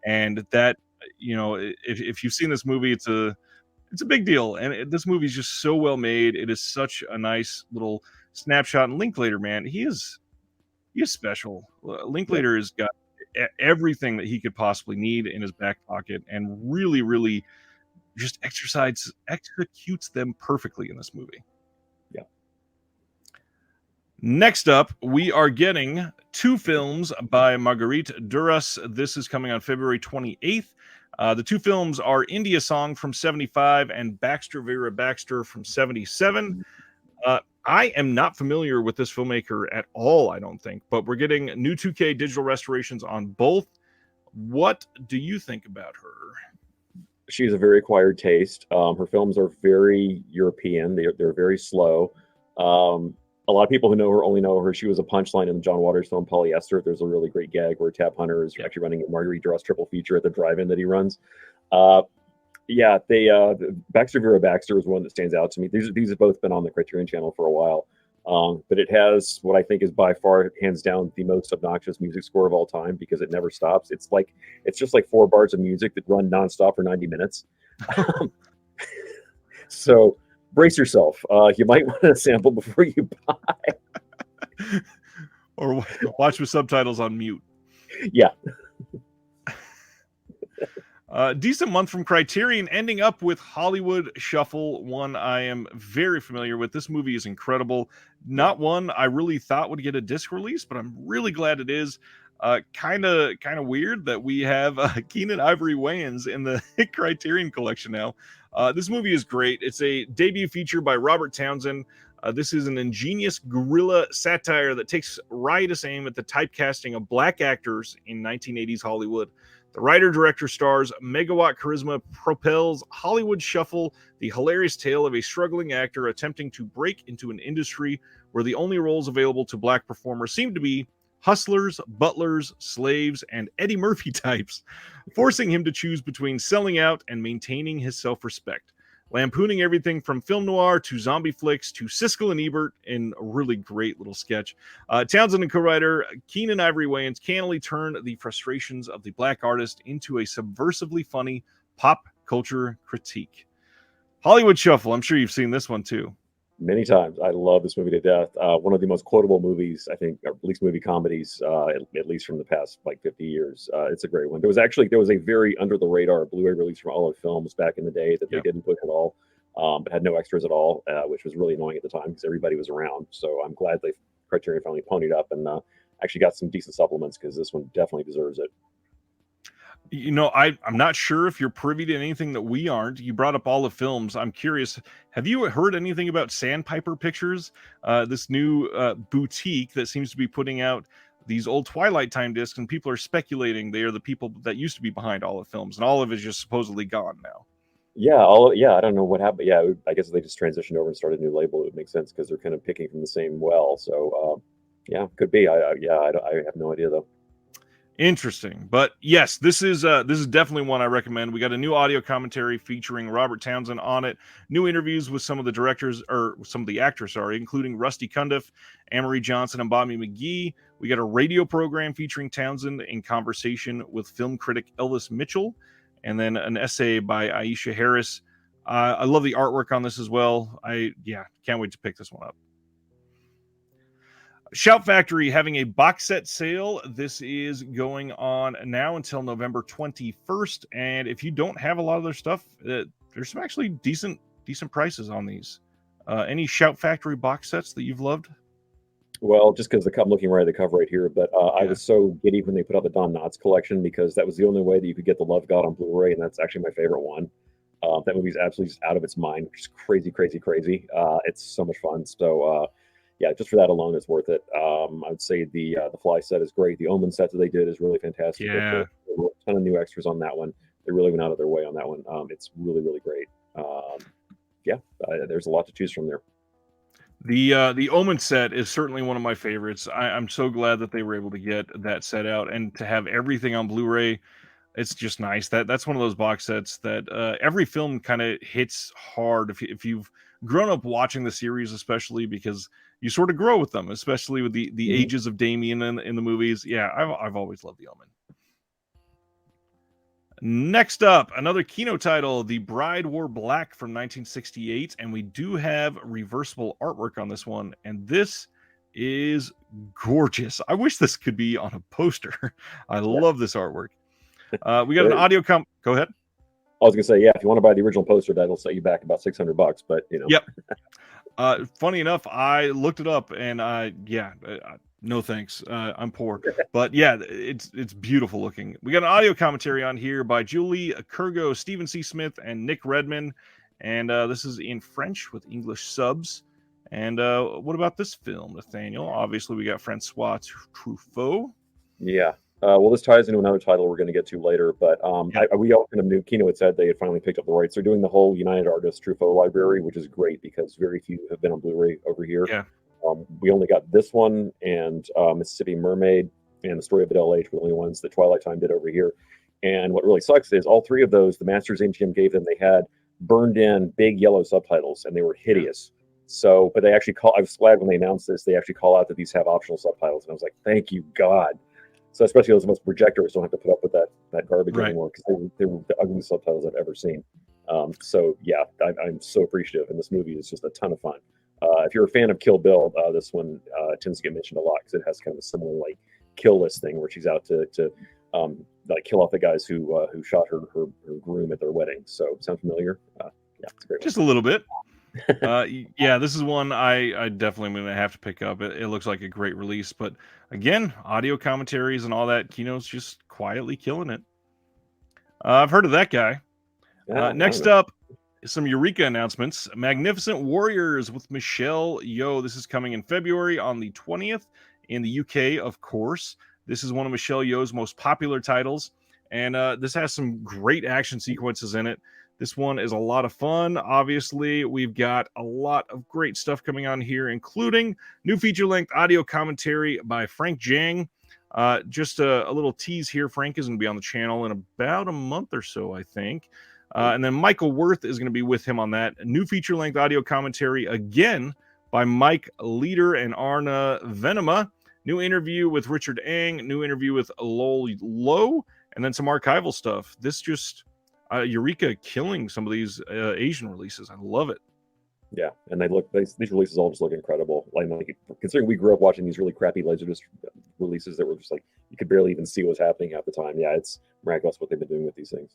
And that, if you've seen this movie, it's a big deal. And this movie is just so well made. It is such a nice little snapshot. And Linklater, man, he is special. Linklater has got everything that he could possibly need in his back pocket, and really, really just executes them perfectly in this movie. Yeah. Next up, we are getting two films by Marguerite Duras. This is coming on February 28th. The two films are India Song from 75 and Baxter Vera Baxter from 77. I am not familiar with this filmmaker at all, I don't think, but we're getting new 2K digital restorations on both. What do you think about her? She's a very acquired taste. Her films are very European. They're very slow. A lot of people who know her only know her. She was a punchline in the John Waters film Polyester. There's a really great gag where Tab Hunter is actually running a Marguerite Duras triple feature at the drive-in that he runs. Baxter Vera Baxter is one that stands out to me. These have both been on the Criterion channel for a while. But it has what I think is by far, hands down, the most obnoxious music score of all time because it never stops. It's just like 4 bars of music that run nonstop for 90 minutes. So brace yourself. You might want to sample before you buy. Or watch with subtitles on mute. Yeah. Decent month from Criterion, ending up with Hollywood Shuffle, one I am very familiar with. This movie is incredible. Not one I really thought would get a disc release, but I'm really glad it is. Kind of weird that we have Keenan Ivory Wayans in the Criterion Collection now. This movie is great. It's a debut feature by Robert Townsend. This is an ingenious guerrilla satire that takes riotous aim at the typecasting of black actors in 1980s Hollywood. The writer-director stars megawatt charisma propels Hollywood Shuffle, the hilarious tale of a struggling actor attempting to break into an industry where the only roles available to black performers seem to be hustlers, butlers, slaves, and Eddie Murphy types, forcing him to choose between selling out and maintaining his self-respect. Lampooning everything from film noir to zombie flicks to Siskel and Ebert in a really great little sketch. Townsend and co-writer Keenan Ivory Wayans cannily turn the frustrations of the black artist into a subversively funny pop culture critique. Hollywood Shuffle, I'm sure you've seen this one too. Many times. I love this movie to death. One of the most quotable movies, I think, or at least movie comedies, at least from the past like 50 years. It's a great one. There was a very under the radar Blu-ray release from Olive Films back in the day that they didn't put at all, but had no extras at all, which was really annoying at the time because everybody was around. So I'm glad they Criterion finally ponied up and actually got some decent supplements because this one definitely deserves it. You know, I'm not sure if you're privy to anything that we aren't. You brought up Olive Films. I'm curious, have you heard anything about Sandpiper Pictures, this new boutique that seems to be putting out these old Twilight Time discs, and people are speculating they are the people that used to be behind Olive Films, and Olive is just supposedly gone now. Yeah, I don't know what happened. Yeah, I guess if they just transitioned over and started a new label, it would make sense because they're kind of picking from the same well. So, yeah, could be. I have no idea though. Interesting, but yes, this is definitely one I recommend. We got a new audio commentary featuring Robert Townsend on it, new interviews with some of the directors or some of the actors, including Rusty Cundiff, Amory Johnson, and Bobby McGee. We got a radio program featuring Townsend in conversation with film critic Elvis Mitchell, and then an essay by Aisha Harris. I love the artwork on this as well. Can't wait to pick this one up. Shout Factory having a box set sale. This is going on now until November 21st. And if you don't have a lot of their stuff, there's some actually decent prices on these. Any Shout Factory box sets that you've loved? Well, just because I'm looking right at the cover right here, but I was so giddy when they put out the Don Knotts collection because that was the only way that you could get the Love God on Blu-ray, and that's actually my favorite one. That movie's absolutely just out of its mind, which is crazy. It's so much fun. So, yeah, just for that alone, it's worth it. I would say the Fly set is great. The Omen set that they did is really fantastic. Yeah, there were a ton of new extras on that one. They really went out of their way on that one. It's really great. There's a lot to choose from there. The Omen set is certainly one of my favorites. I'm so glad that they were able to get that set out and to have everything on Blu-ray. It's just nice. That's one of those box sets that every film kind of hits hard if you've grown up watching the series, especially because you sort of grow with them, especially with the ages of Damien in the movies. Yeah, I've always loved The Omen. Next up, another Kino title, The Bride Wore Black from 1968, and we do have reversible artwork on this one, and this is gorgeous. I wish this could be on a poster. I love this artwork. We got an audio Go ahead. I was gonna say, yeah, if you want to buy the original poster, that'll set you back about $600, but you know. Yep. Funny enough, I looked it up, and no thanks. I'm poor, but yeah, it's beautiful looking. We got an audio commentary on here by Julie Kurgo, Stephen C. Smith, and Nick Redman, and this is in French with English subs. And what about this film, Nathaniel? Obviously, we got Francois Truffaut. Yeah. Well, this ties into another title we're going to get to later, but we all kind of knew. Kino had said they had finally picked up the rights. They're doing the whole United Artists Truffaut library, which is great because very few have been on Blu-ray over here. Yeah. We only got this one and Mississippi Mermaid and The Story of Adele H were the only ones that Twilight Time did over here. And what really sucks is all three of those, the Masters MGM gave them, they had burned in big yellow subtitles, and they were hideous. So, but they actually I was glad when they announced this, they actually call out that these have optional subtitles. And I was like, thank you, God. So especially those most projectors don't have to put up with that garbage anymore because they were the ugliest subtitles I've ever seen. So yeah, I'm so appreciative, and this movie is just a ton of fun. If you're a fan of Kill Bill, this one tends to get mentioned a lot because it has kind of a similar like kill list thing where she's out to like kill off the guys who shot her groom at their wedding. So sound familiar? Yeah, it's great. Just a little bit. Yeah, this is one I definitely am going to have to pick up. It looks like a great release, but again, audio commentaries and all that, Kino's just quietly killing it. I've heard of that guy. Yeah, I don't Next know. up, some Eureka announcements. Magnificent Warriors with Michelle Yeoh. This is coming in February on the 20th in the UK, of course. This is one of Michelle Yeoh's most popular titles, and this has some great action sequences in it. This one is a lot of fun. Obviously, we've got a lot of great stuff coming on here, including new feature-length audio commentary by Frank Jang. Just a little tease here. Frank is going to be on the channel in about a month or so, I think. And then Michael Worth is going to be with him on that. New feature-length audio commentary again by Mike Leader and Arna Venema. New interview with Richard Ang. New interview with Lol Low. And then some archival stuff. This just Eureka killing some of these Asian releases. I love it. Yeah, and these releases all just look incredible. Like considering we grew up watching these really crappy Laserdisc releases that were just like you could barely even see what's happening half the time. Yeah, it's miraculous what they've been doing with these things.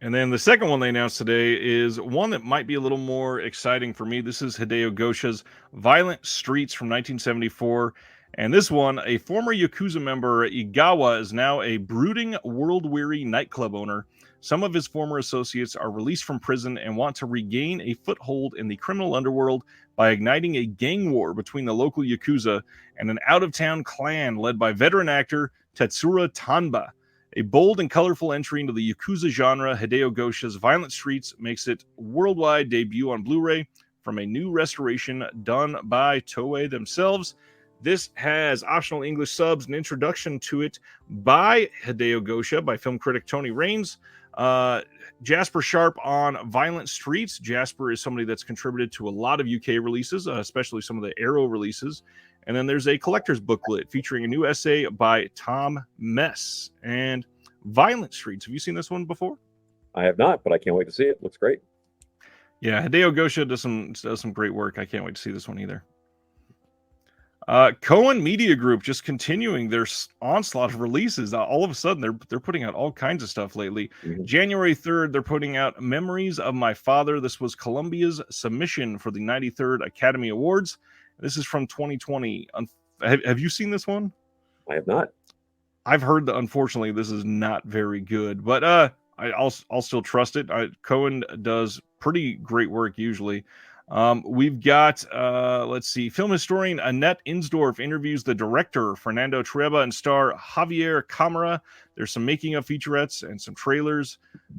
And then the second one they announced today is one that might be a little more exciting for me. This is Hideo Gosha's Violent Streets from 1974. And this one, a former Yakuza member, Igawa, is now a brooding, world-weary nightclub owner. Some of his former associates are released from prison and want to regain a foothold in the criminal underworld by igniting a gang war between the local Yakuza and an out-of-town clan led by veteran actor Tetsura Tanba. A bold and colorful entry into the Yakuza genre, Hideo Gosha's Violent Streets makes its worldwide debut on Blu-ray from a new restoration done by Toei themselves. This has optional English subs and introduction to it by Hideo Gosha, by film critic Tony Raines. Jasper Sharp on Violent Streets. Jasper is somebody that's contributed to a lot of UK releases, especially some of the Arrow releases. And then there's a collector's booklet featuring a new essay by Tom Mess and Violent Streets. Have you seen this one before? I have not, but I can't wait to see it. Looks great. Yeah, Hideo Gosha does some great work. I can't wait to see this one either. Cohen Media Group just continuing their onslaught of releases. All of a sudden, they're putting out all kinds of stuff lately. Mm-hmm. January 3rd, they're putting out Memories of My Father. This was Columbia's submission for the 93rd Academy Awards. This is from 2020. Have you seen this one? I have not. I've heard that unfortunately this is not very good, but I'll still trust it. Cohen does pretty great work usually. We've got, let's see, film historian Annette Insdorf interviews the director, Fernando Trueba, and star Javier Camara. There's some making of featurettes and some trailers.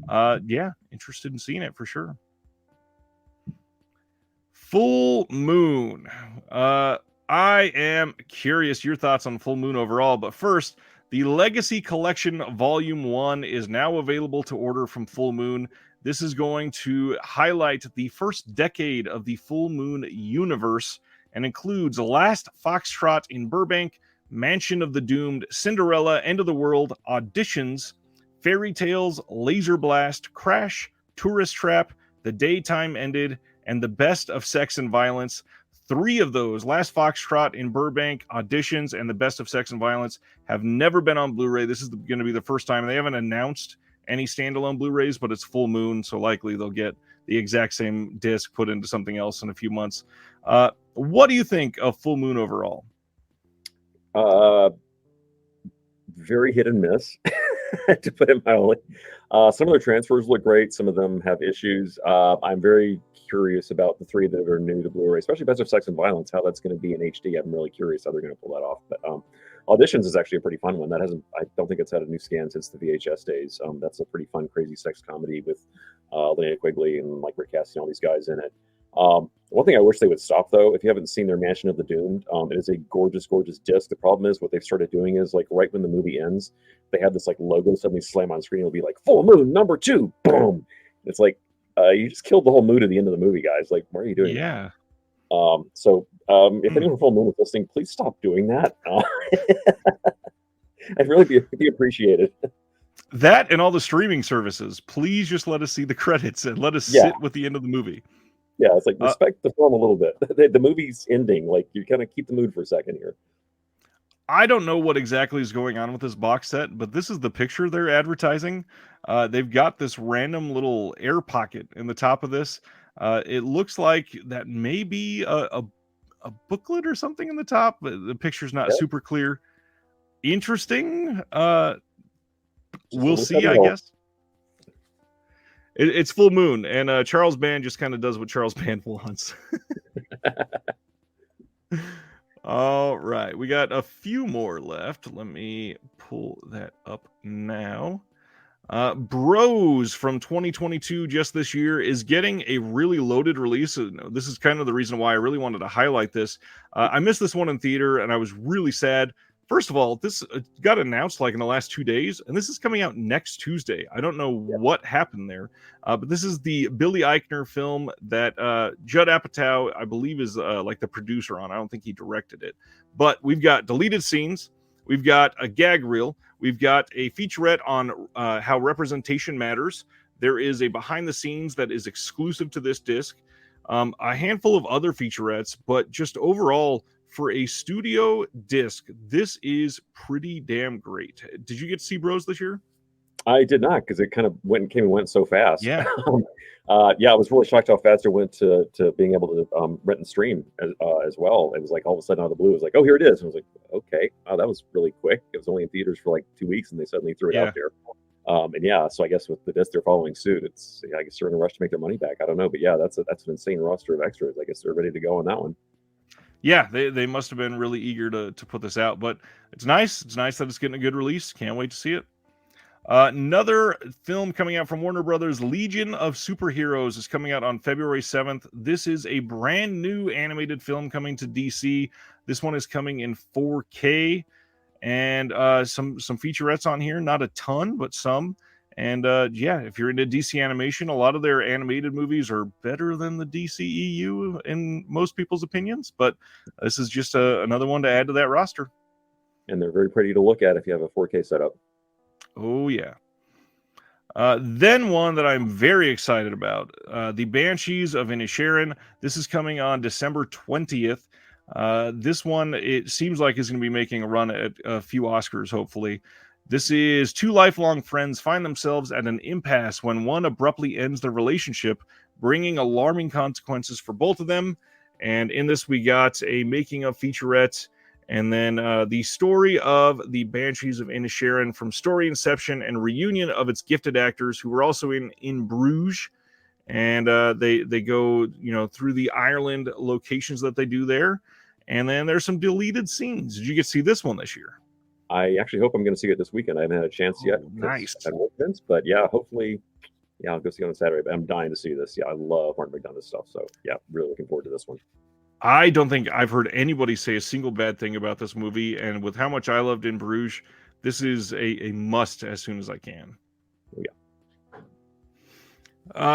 Yeah, interested in seeing it for sure. Full Moon. I am curious your thoughts on Full Moon overall, but first, the Legacy Collection Volume 1 is now available to order from Full Moon. This is going to highlight the first decade of the Full Moon universe and includes Last Foxtrot in Burbank, Mansion of the Doomed, Cinderella, End of the World, Auditions, Fairy Tales, Laser Blast, Crash, Tourist Trap, The Daytime Ended, and The Best of Sex and Violence. 3 of those, Last Foxtrot in Burbank, Auditions, and The Best of Sex and Violence, have never been on Blu-ray. This is going to be the first time. They haven't announced any standalone Blu-rays, but it's Full Moon, so likely they'll get the exact same disc put into something else in a few months. What do you think of Full Moon overall? Very hit and miss, to put it mildly. Some of their transfers look great. Some of them have issues. I'm very curious about the 3 that are new to Blu-ray, especially Best of Sex and Violence, how that's going to be in HD. I'm really curious how they're going to pull that off. But Auditions is actually a pretty fun one. I don't think it's had a new scan since the VHS days. That's a pretty fun, crazy sex comedy with Linnea Quigley and like Rick Astley and all these guys in it. One thing I wish they would stop, though, if you haven't seen their Mansion of the Doomed, it is a gorgeous, gorgeous disc. The problem is what they've started doing is like right when the movie ends, they have this like logo suddenly slam on screen. It'll be like Full Moon number 2, boom. It's like you just killed the whole mood at the end of the movie, guys. Like, why are you doing that? If anyone from Full Moon is listening, please stop doing that. I'd really be appreciated. That and all the streaming services. Please just let us see the credits and let us sit with the end of the movie. Yeah, it's like respect the film a little bit. The movie's ending. Like, you kind of keep the mood for a second here. I don't know what exactly is going on with this box set, but this is the picture they're advertising. They've got this random little air pocket in the top of this. It looks like that may be a booklet or something in the top, but the picture's not super clear. Interesting. We'll see, I guess. It's full moon, and Charles Band just kind of does what Charles Band wants. All right, we got a few more left. Let me pull that up now. Bros from 2022, just this year, is getting a really loaded release. This is kind of the reason why I really wanted to highlight this. I missed this one in theater, and I was really sad. First of all, this got announced like in the last 2 days, and this is coming out next Tuesday. I don't know what happened there, but this is the Billy Eichner film that Judd Apatow, I believe, is like the producer on. I don't think he directed it. But we've got deleted scenes. We've got a gag reel. We've got a featurette on how representation matters. There is a behind the scenes that is exclusive to this disc. A handful of other featurettes, but just overall, for a studio disc, this is pretty damn great. Did you get to see Bros this year? I did not, because it kind of came and went so fast. Yeah. I was really shocked how fast it went to being able to rent and stream as well. It was like all of a sudden out of the blue, it was like, oh, here it is. And I was like, okay, wow, that was really quick. It was only in theaters for like 2 weeks, and they suddenly threw it out there. So I guess with the disc, they're following suit. I guess they're in a rush to make their money back. I don't know, but yeah, that's an insane roster of extras. I guess they're ready to go on that one. Yeah, they must have been really eager to put this out, but it's nice. It's nice that it's getting a good release. Can't wait to see it. Another film coming out from Warner Brothers, Legion of Superheroes, is coming out on February 7th. This is a brand new animated film coming to DC. This one is coming in 4K, and some featurettes on here. Not a ton, but some. And if you're into DC animation, a lot of their animated movies are better than the DCEU in most people's opinions. But this is just another one to add to that roster. And they're very pretty to look at if you have a 4K setup. Oh, yeah. Then one that I'm very excited about, The Banshees of Inisherin. This is coming on December 20th. This one, it seems like, is going to be making a run at a few Oscars, hopefully. This is two lifelong friends find themselves at an impasse when one abruptly ends their relationship, bringing alarming consequences for both of them. And in this, we got a making of featurette, and then the story of the Banshees of Inisherin, from story inception and reunion of its gifted actors who were also in Bruges. And they go through the Ireland locations that they do there. And then there's some deleted scenes. Did you get to see this one this year? I actually hope I'm going to see it this weekend. I haven't had a chance yet. Nice. But yeah, hopefully, I'll go see it on Saturday. But I'm dying to see this. Yeah, I love Martin McDonough's stuff. So yeah, really looking forward to this one. I don't think I've heard anybody say a single bad thing about this movie. And with how much I loved In Bruges, this is a must as soon as I can. Yeah.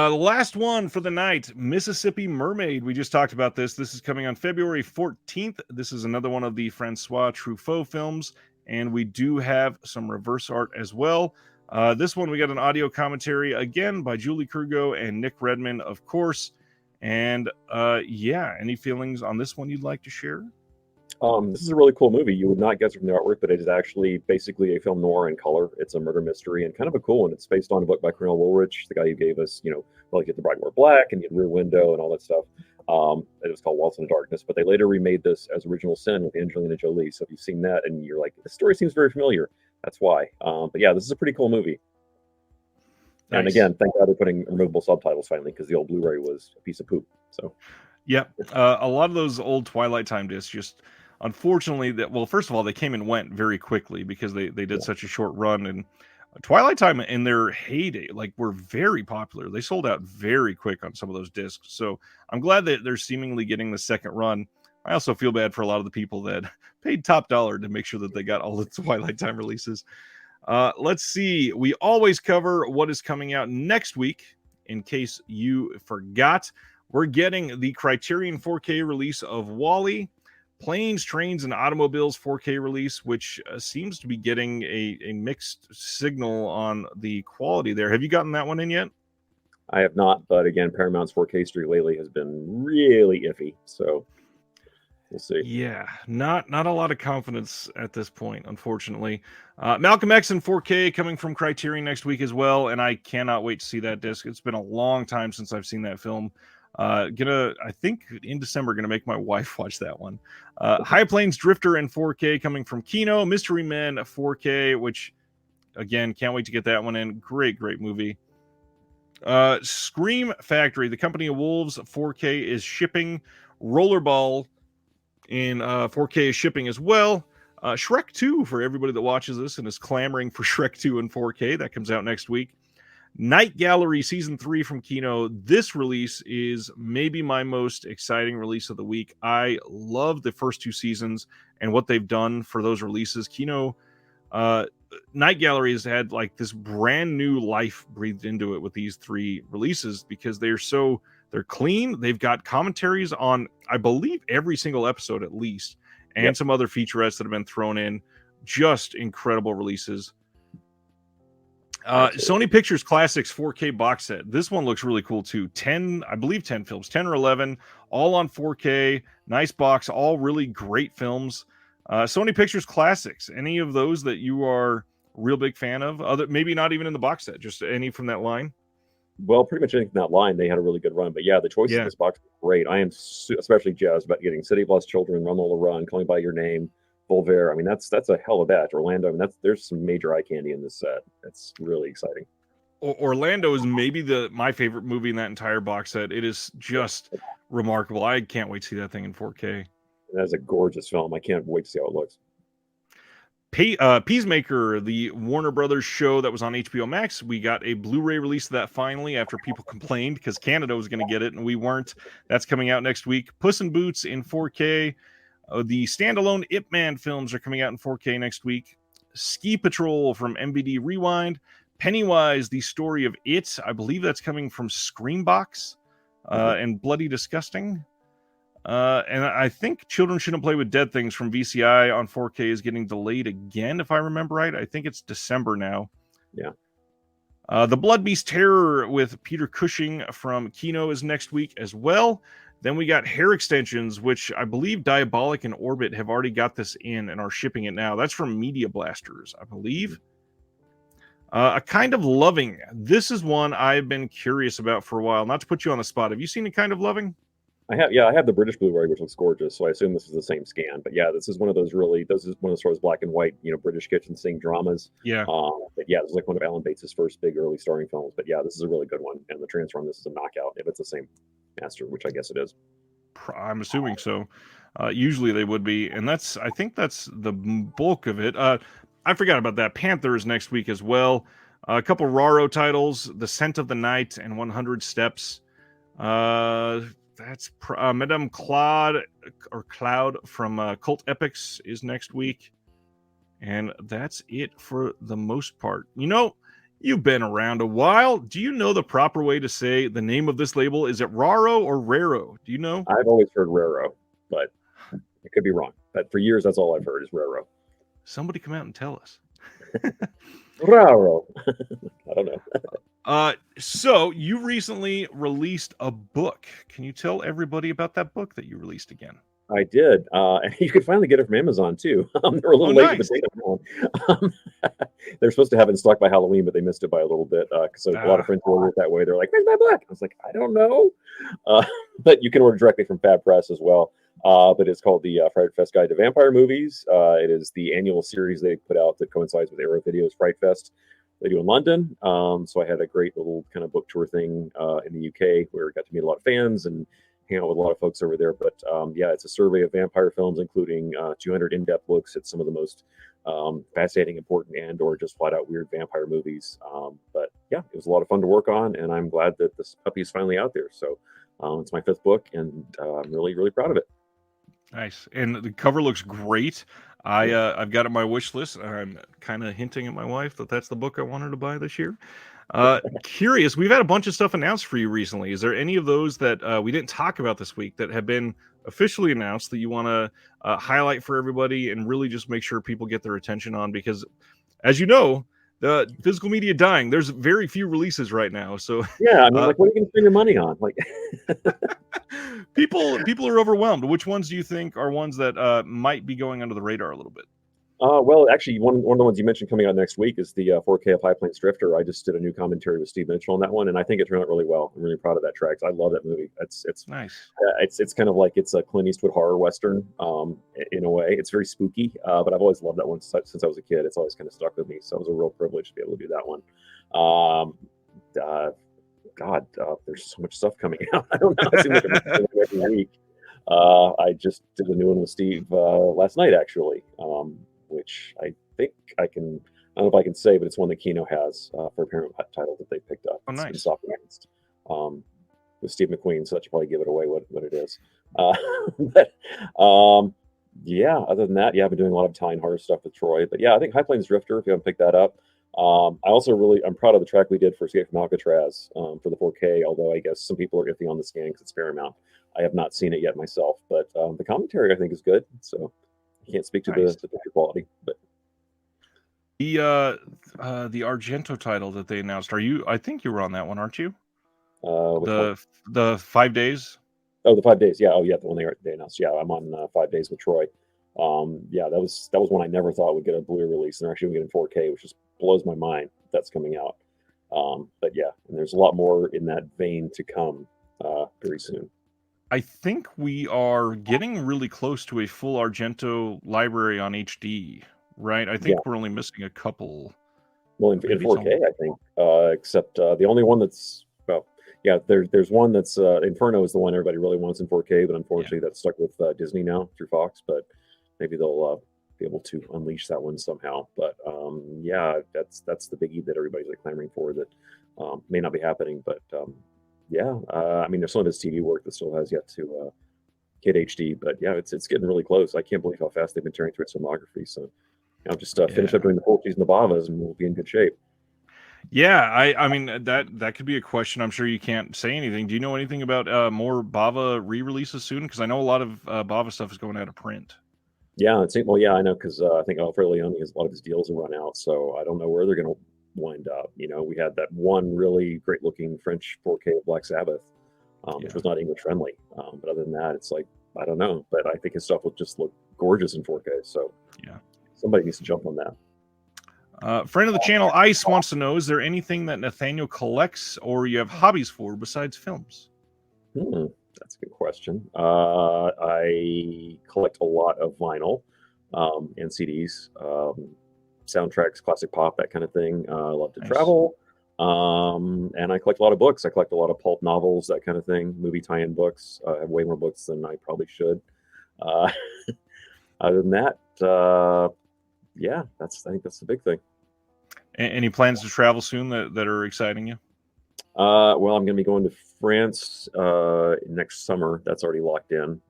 The last one for the night, Mississippi Mermaid. We just talked about this. This is coming on February 14th. This is another one of the Francois Truffaut films. And we do have some reverse art as well. This one, we got an audio commentary, again, by Julie Krugo and Nick Redman, of course. And any feelings on this one you'd like to share? This is a really cool movie. You would not guess it from the artwork, but it is actually basically a film noir in color. It's a murder mystery and kind of a cool one. It's based on a book by Cornell Woolrich, the guy who gave us, you get The Bride Wore Black and you get Rear Window and all that stuff. It was called Waltz in the Darkness, but they later remade this as Original Sin with Angelina Jolie. So if you've seen that and you're like, the story seems very familiar, that's why. But yeah, this is a pretty cool movie. Nice. And again, thank God they're putting removable subtitles finally, because the old Blu-ray was a piece of poop. So, yeah, a lot of those old Twilight Time discs just, unfortunately, first of all, they came and went very quickly because they did such a short run. And Twilight Time in their heyday, were very popular. They sold out very quick on some of those discs. So I'm glad that they're seemingly getting the second run. I also feel bad for a lot of the people that paid top dollar to make sure that they got all the Twilight Time releases. Let's see. We always cover what is coming out next week. In case you forgot, we're getting the Criterion 4K release of WALL-E, Planes, Trains, and Automobiles 4K release, which seems to be getting a mixed signal on the quality there. Have you gotten that one in yet? I have not, but again, Paramount's 4K streak lately has been really iffy, so we'll see. Yeah, not a lot of confidence at this point, unfortunately. Malcolm X in 4K coming from Criterion next week as well, and I cannot wait to see that disc. It's been a long time since I've seen that film. I think in December, gonna make my wife watch that one. High Plains Drifter in 4K coming from Kino. Mystery Men 4K, which again, can't wait to get that one in. Great movie. Scream Factory, the Company of Wolves 4K is shipping. Rollerball in 4K is shipping as well. Shrek 2 for everybody that watches this and is clamoring for Shrek 2 in 4K. That comes out next week. Night Gallery Season 3 from Kino. This release is maybe my most exciting release of the week. I love the first 2 seasons and what they've done for those releases. Kino, Night Gallery has had like this brand new life breathed into it with these 3 releases because they're clean. They've got commentaries on, I believe, every single episode at least, and some other featurettes that have been thrown in. Just incredible releases. Sony Pictures Classics 4K box set. This one looks really cool too. 10 films, 10 or 11, all on 4K. Nice box, all really great films. Sony Pictures Classics. Any of those that you are a real big fan of? Other, maybe not even in the box set, just any from that line? Well, pretty much anything from that line, they had a really good run. But yeah, the choices in this box are great. I am especially jazzed about getting City of Lost Children, Run Lola Run, Call Me By Your Name, Volver. I mean, that's a hell of a batch. Orlando. I mean, there's some major eye candy in this set. That's really exciting. Orlando is maybe my favorite movie in that entire box set. It is just remarkable. I can't wait to see that thing in 4K. That's a gorgeous film. I can't wait to see how it looks. Peacemaker, the Warner Brothers show that was on HBO Max. We got a Blu-ray release of that finally after people complained because Canada was going to get it and we weren't. That's coming out next week. Puss in Boots in 4K. The standalone Ip Man films are coming out in 4K next week. Ski Patrol from MVD Rewind. Pennywise, the story of It. I believe that's coming from Screambox. And Bloody Disgusting. And I think Children Shouldn't Play with Dead Things from VCI on 4K is getting delayed again, if I remember right. I think it's December now. Yeah. The Blood Beast Terror with Peter Cushing from Kino is next week as well. Then we got Hair Extensions, which I believe Diabolic and Orbit have already got this in and are shipping it now. That's from Media Blasters, I believe. A Kind of Loving. This is one I've been curious about for a while. Not to put you on the spot. Have you seen A Kind of Loving? I have the British Blu-ray, which looks gorgeous. So I assume this is the same scan. But yeah, this is one of those black and white, British kitchen sink dramas. Yeah. But yeah, this is like one of Alan Bates' first big early starring films. But yeah, this is a really good one. And the transfer on this is a knockout if it's the same master, which I guess it is. I'm assuming so. Usually they would be. And I think that's the bulk of it. I forgot about that. Panther is next week as well. A couple Raro titles, The Scent of the Night and 100 Steps. That's Madame Cloud from Cult Epics is next week. And that's it for the most part. You've been around a while. Do you know the proper way to say the name of this label? Is it Raro or Raro? Do you know? I've always heard Raro, but I could be wrong. But for years, that's all I've heard is Raro. Somebody come out and tell us. Raro. I don't know. So you recently released a book. Can you tell everybody about that book that you released again? I did. And you could finally get it from Amazon too. They were a little late with the date on that one. They're supposed to have it in stock by Halloween, but they missed it by a little bit. So a lot of friends ordered it that way. They're like, "Where's my book?" I was like, "I don't know." But you can order directly from Fab Press as well. But it's called the Fright Fest Guide to Vampire Movies. It is the annual series they put out that coincides with Arrow Video's Fright Fest they do in London. So I had a great little kind of book tour thing in the UK where I got to meet a lot of fans and hang out with a lot of folks over there. But yeah, it's a survey of vampire films, including 200 in-depth looks at some of the most fascinating, important, and or just flat out weird vampire movies. But yeah, it was a lot of fun to work on, and I'm glad that this puppy is finally out there. So it's my 5th book, and I'm really, really proud of it. Nice. And the cover looks great. I've got it on my wish list. I'm kind of hinting at my wife that that's the book I want her to buy this year. Curious, we've had a bunch of stuff announced for you recently. Is there any of those that we didn't talk about this week that have been officially announced that you want to highlight for everybody and really just make sure people get their attention on? Because, as you know, the physical media dying. There's very few releases right now. So yeah, I mean, like, what are you going to spend your money on? Like, people are overwhelmed. Which ones do you think are ones that might be going under the radar a little bit? Well, actually, one of the ones you mentioned coming out next week is the 4K of High Plains Drifter. I just did a new commentary with Steve Mitchell on that one, and I think it turned out really well. I'm really proud of that track. I love that movie. Nice. It's kind of like it's a Clint Eastwood horror western, in a way. It's very spooky, but I've always loved that one since I was a kid. It's always kind of stuck with me, so it was a real privilege to be able to do that one. Um, God, there's so much stuff coming out. I don't know. It seems like I'm doing it every week. I just did a new one with Steve last night, actually, which I think I can. I don't know if I can say, but it's one that Kino has for a parent title that they picked up. Oh, It's been nice. soft announced with Steve McQueen, so that should probably give it away what it is. Uh, but yeah, other than that, yeah, I've been doing a lot of Italian horror stuff with Troy. But yeah, I think High Plains Drifter, if you haven't picked that up. I'm proud of the track we did for Escape from Alcatraz for the 4K, although I guess some people are iffy on the scan because it's Paramount. I have not seen it yet myself, but the commentary I think is good. So I can't speak to Nice. the picture quality, but The Argento title that they announced. I think you were on that one, aren't you? which one? The 5 days. Oh, the 5 days. Yeah. Oh, yeah. The one they announced. Yeah, I'm on 5 days with Troy. Yeah, that was one I never thought would get a Blu-ray release, and they're actually going to get in 4K, which just blows my mind that's coming out. But yeah, and there's a lot more in that vein to come very soon. I think we are getting really close to a full Argento library on HD, right? I Yeah. think we're only missing a couple. Well, in Maybe it's 4K, I think. Except the only one that's well, yeah, there's one that's Inferno is the one everybody really wants in 4K, but unfortunately that's stuck with Disney now through Fox. But maybe they'll be able to unleash that one somehow. But yeah, that's the biggie that everybody's like clamoring for that may not be happening. But yeah, I mean, there's some of his TV work that still has yet to hit HD. But yeah, it's getting really close. I can't believe how fast they've been turning through its filmography. So just finish up doing the Fulcis and the Bavas, and we'll be in good shape. Yeah, I mean that could be a question. I'm sure you can't say anything. Do you know anything about more Bava re-releases soon? Because I know a lot of Bava stuff is going out of print. Yeah, well, yeah, I know because I think Alfredo Leone has a lot of his deals will run out, so I don't know where they're going to wind up. We had that one really great looking French 4K of Black Sabbath, which was not English friendly. But other than that, it's like I don't know. But I think his stuff will just look gorgeous in 4K. So Yeah. somebody needs to jump on that. Friend of the channel, Ice wants to know: is there anything that Nathaniel collects or you have hobbies for besides films? That's a good question. I collect a lot of vinyl and CDs, soundtracks, classic pop, that kind of thing. I love to Nice. travel. And I collect a lot of books. I collect a lot of pulp novels, that kind of thing, movie tie-in books. I have way more books than I probably should. Other than that, yeah, I think that's the big thing. Any plans to travel soon that are exciting you? Well, I'm going to be going to France next summer. That's already locked in.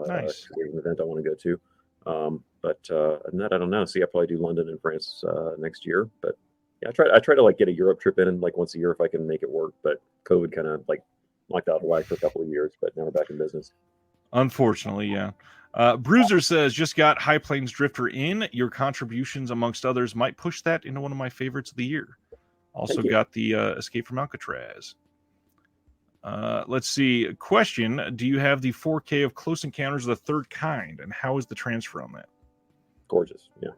Nice. There's an event I want to go to. But other than that, I don't know. See, I'll probably do London and France next year. But yeah, I try to like get a Europe trip in like once a year if I can make it work. But COVID kind of like knocked out of whack for a couple of years. But now we're back in business. Unfortunately, yeah. Bruiser says, just got High Plains Drifter in. Your contributions, amongst others, might push that into one of my favorites of the year. Also got the Escape from Alcatraz. Let's see. Question: do you have the 4K of Close Encounters of the Third Kind, and how is the transfer on that? Gorgeous, yeah.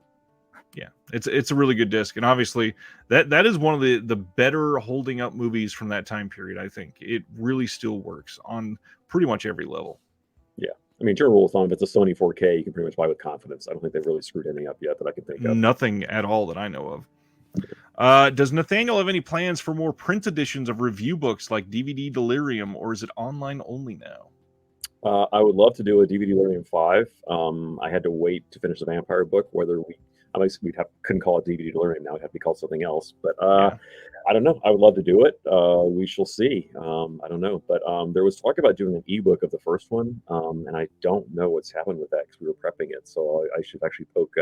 Yeah, it's a really good disc, and obviously that is one of the better holding up movies from that time period. I think it really still works on pretty much every level. Yeah, I mean, general rule of thumb, if it's a Sony 4K, you can pretty much buy with confidence. I don't think they've really screwed anything up yet that I can think of. Nothing at all that I know of. Does Nathaniel have any plans for more print editions of review books like DVD Delirium, or is it online only now? I would love to do a DVD Delirium 5. I had to wait to finish the Vampire book, whether couldn't call it DVD Delirium now. It'd have to be called something else. But I don't know. I would love to do it. We shall see. I don't know. But there was talk about doing an ebook of the first one. And I don't know what's happened with that because we were prepping it. So I should actually poke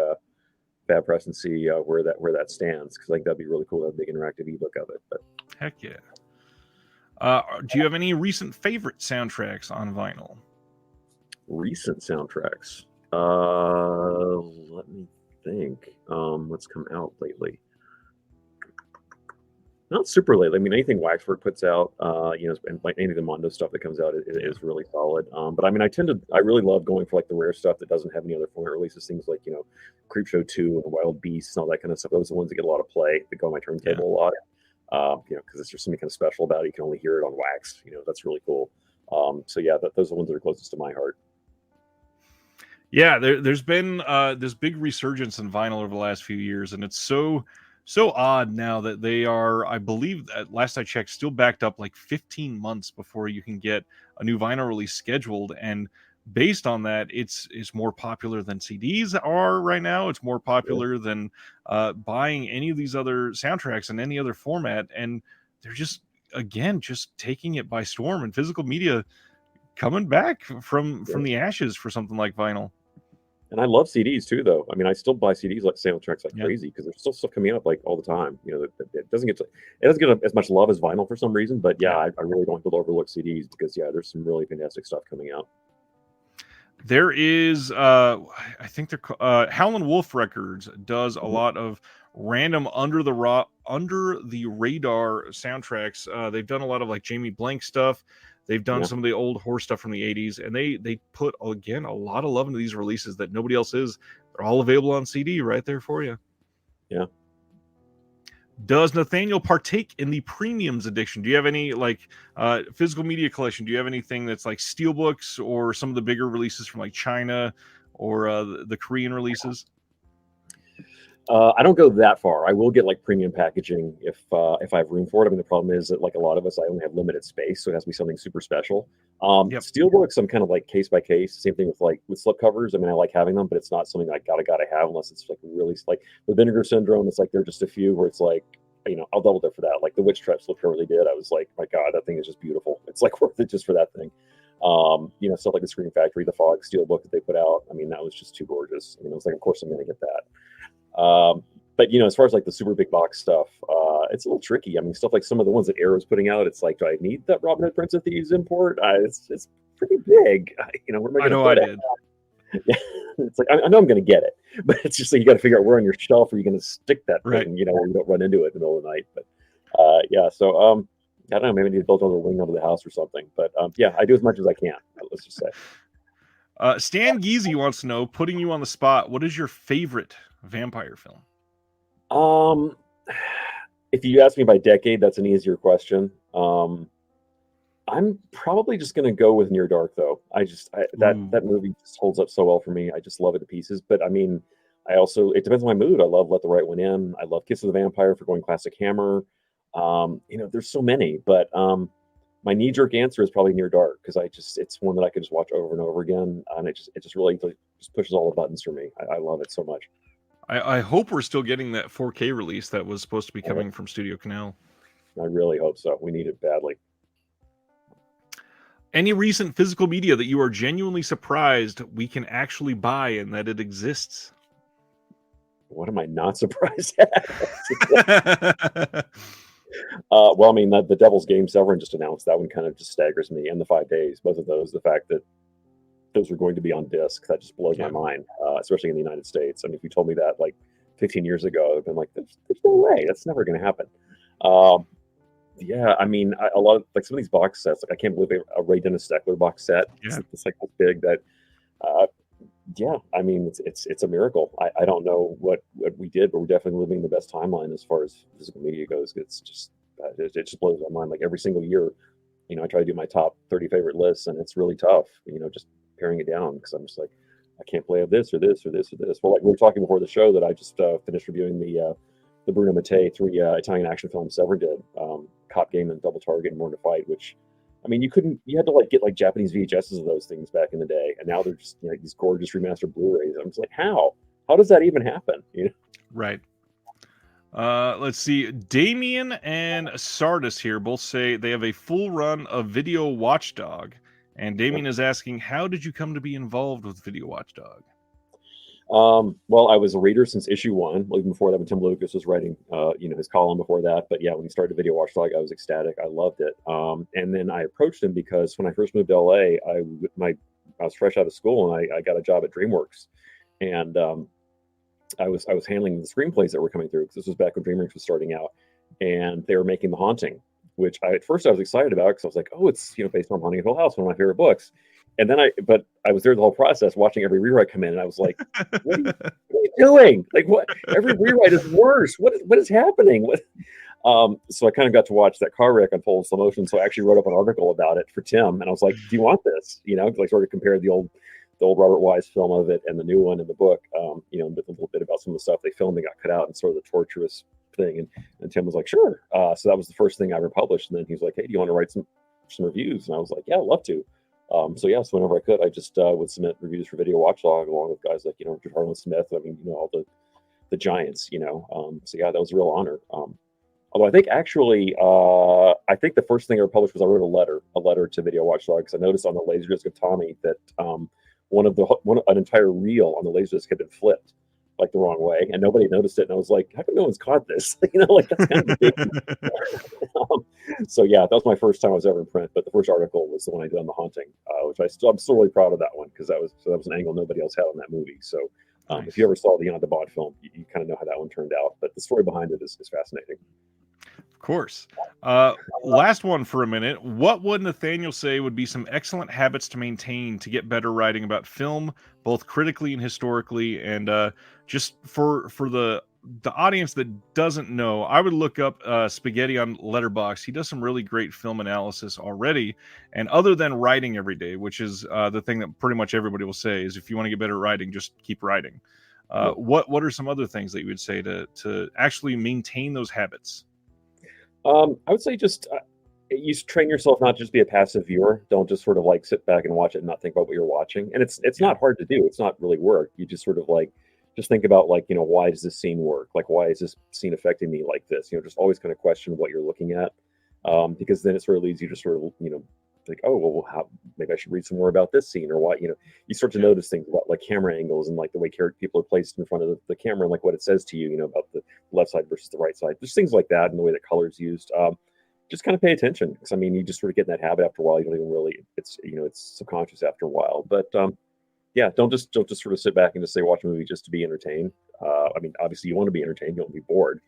Fab Press and see where that stands, because I think that'd be really cool to have a big interactive ebook of it. But heck yeah. Do you have any recent favorite soundtracks on vinyl? Recent soundtracks. Let me think. What's come out lately? Not super late. I mean, anything Waxwork puts out, and like any of the Mondo stuff that comes out Yeah. is really solid. But I mean, I really love going for like the rare stuff that doesn't have any other format releases. Things like Creepshow 2 and Wild Beasts and all that kind of stuff. Those are the ones that get a lot of play. That go on my turntable a lot. Because it's just something kind of special about it. You can only hear it on wax. That's really cool. So yeah, those are the ones that are closest to my heart. Yeah, there's been this big resurgence in vinyl over the last few years, and it's so odd now that they are, I believe, at last I checked, still backed up like 15 months before you can get a new vinyl release scheduled. And based on that, it's more popular than CDs are right now. It's more popular than buying any of these other soundtracks in any other format, and they're just taking it by storm. And physical media coming back from the ashes for something like vinyl. And I love CDs too, though. I mean, I still buy CDs like soundtracks like Yeah. crazy because there's still stuff coming up like all the time. It doesn't get as much love as vinyl for some reason. But yeah, I really don't feel to overlook CDs because there's some really fantastic stuff coming out. There is, I think they're Howlin' Wolf Records does a lot of random under the radar soundtracks. They've done a lot of like Jamie Blank stuff. They've done some of the old horror stuff from the 80s, and they put again a lot of love into these releases that nobody else is. They're all available on CD right there for you. Yeah. Does Nathaniel partake in the premiums addiction? Do you have any like physical media collection? Do you have anything that's like steelbooks or some of the bigger releases from like China or the Korean releases? I don't go that far. I will get like premium packaging if I have room for it. I mean, the problem is that like a lot of us, I only have limited space, so it has to be something super special. Steelbooks, I'm kind of like case by case. Same thing with slip covers. I mean, I like having them, but it's not something I gotta have unless it's like really like the Vinegar Syndrome. It's like there are just a few where it's like I'll double dip for that. Like the Witch Trap slip cover they did, I was like, my God, that thing is just beautiful. It's like worth it just for that thing. Stuff like the Scream Factory, the Fog Steelbook that they put out. I mean, that was just too gorgeous. I mean, it was like, of course I'm going to get that. But as far as like the super big box stuff, it's a little tricky. I mean, stuff like some of the ones that Arrow's putting out, it's like, do I need that Robin Hood Prince of Thieves import? It's pretty big. Where am I going to put it? Yeah, it's like I know I'm going to get it, but it's just like you got to figure out where on your shelf are you going to stick that thing, where you don't run into it in the middle of the night. But so I don't know, maybe I need to build another wing under the house or something. But I do as much as I can. Let's just say. Stan Geezy wants to know, putting you on the spot, what is your favorite vampire film? If you ask me by decade, that's an easier question. I'm probably just going to go with Near Dark, though. That movie just holds up so well for me. I just love it to pieces. But I mean, it depends on my mood. I love Let the Right One In. I love Kiss of the Vampire for going classic Hammer. There's so many, but my knee-jerk answer is probably Near Dark because it's one that I could just watch over and over again, and it just really just pushes all the buttons for me. I love it so much. I hope we're still getting that 4K release that was supposed to be coming from Studio Canal. I really hope so. We need it badly. Any recent physical media that you are genuinely surprised we can actually buy and that it exists? What am I not surprised at? Well, I mean, the Devil's Game Severin just announced. That one kind of just staggers me. And the 5 days, both of those, the fact that those are going to be on disc, that just blows my mind, especially in the United States. I mean, if you told me that like 15 years ago, I've been like, there's no way. That's never going to happen. I mean, a lot of like some of these box sets, like I can't believe a Ray Dennis Steckler box set. It's like this big that, I mean, it's a miracle. I don't know what we did, but we're definitely living the best timeline as far as physical media goes. It's just, it just blows my mind. Like every single year, I try to do my top 30 favorite lists, and it's really tough, just paring it down because I'm just like, I can't play this or this or this or this. Well, like we were talking before the show that I just finished reviewing the Bruno Mattei 3 Italian action films Severin did, Cop Game and Double Target and Born to Fight, which, I mean, you had to like get like Japanese VHSs of those things back in the day, and now they're just these gorgeous remastered Blu-rays. I'm just like, how does that even happen? Right. Let's see. Damien and Sardis here both say they have a full run of Video Watchdog, and Damien is asking, how did you come to be involved with Video Watchdog? Well, I was a reader since issue 1, even before that when Tim Lucas was writing, his column before that. But yeah, when he started Video Watchdog, I was ecstatic. I loved it. And then I approached him because when I first moved to LA, I was fresh out of school and I got a job at DreamWorks, and I was handling the screenplays that were coming through because this was back when DreamWorks was starting out. and they were making The Haunting, which at first I was excited about because I was like, oh, it's based on Haunting of Hill House, one of my favorite books. And then but I was there the whole process, watching every rewrite come in, and I was like, what are you doing? Like, what? Every rewrite is worse. What is happening? What? So I kind of got to watch that car wreck unfold in slow motion. So I actually wrote up an article about it for Tim, and I was like, "Do you want this?" Like sort of compared the old Robert Wise film of it and the new one in the book. With a little bit about some of the stuff they filmed and got cut out, and sort of the torturous thing. And Tim was like, "Sure." So that was the first thing I ever published. And then he was like, "Hey, do you want to write some reviews?" And I was like, "Yeah, I'd love to." So whenever I could, I just would submit reviews for Video Watchlog along with guys like Richard Harlan Smith. I mean, all the giants. So yeah, that was a real honor. Although I think actually, I think the first thing I ever published was I wrote a letter to Video Watchlog, because I noticed on the Laserdisc of Tommy that an entire reel on the Laserdisc had been flipped like the wrong way, and nobody noticed it. And I was like, how come no one's caught this? Like that's kind of big. So yeah, that was my first time I was ever in print. But the first article was the one I did on The Haunting, which I'm still really proud of that one, because that was an angle nobody else had on that movie. So. Nice. If you ever saw the Bond film, you kind of know how that one turned out. But the story behind it is fascinating. Of course. Last one for a minute. What would Nathaniel say would be some excellent habits to maintain to get better writing about film, both critically and historically? And just for the audience that doesn't know, I would look up Spaghetti on Letterboxd. He does some really great film analysis already. And other than writing every day, which is the thing that pretty much everybody will say, is if you want to get better at writing, just keep writing. What are some other things that you would say to actually maintain those habits? I would say just you train yourself not just be a passive viewer. Don't just sort of like sit back and watch it and not think about what you're watching. And it's not hard to do. It's not really work. You just sort of like just think about like, why does this scene work? Like, why is this scene affecting me like this? Just always kind of question what you're looking at, because then it sort of leads you to sort of, like, oh, well, maybe I should read some more about this scene, or what, you start to notice things about like camera angles and like the way people are placed in front of the camera, and like what it says to you, about the left side versus the right side. There's things like that, and the way that color is used. Just kind of pay attention, because I mean, you just sort of get in that habit after a while. You don't even really, it's subconscious after a while. But yeah, don't just sort of sit back and just say watch a movie just to be entertained. I mean, obviously you want to be entertained, you don't want to be bored,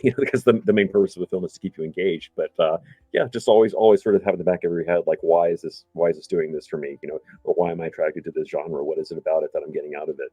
because the main purpose of the film is to keep you engaged. But yeah, just always sort of have in the back of your head, like, why is this doing this for me? Or why am I attracted to this genre? What is it about it that I'm getting out of it?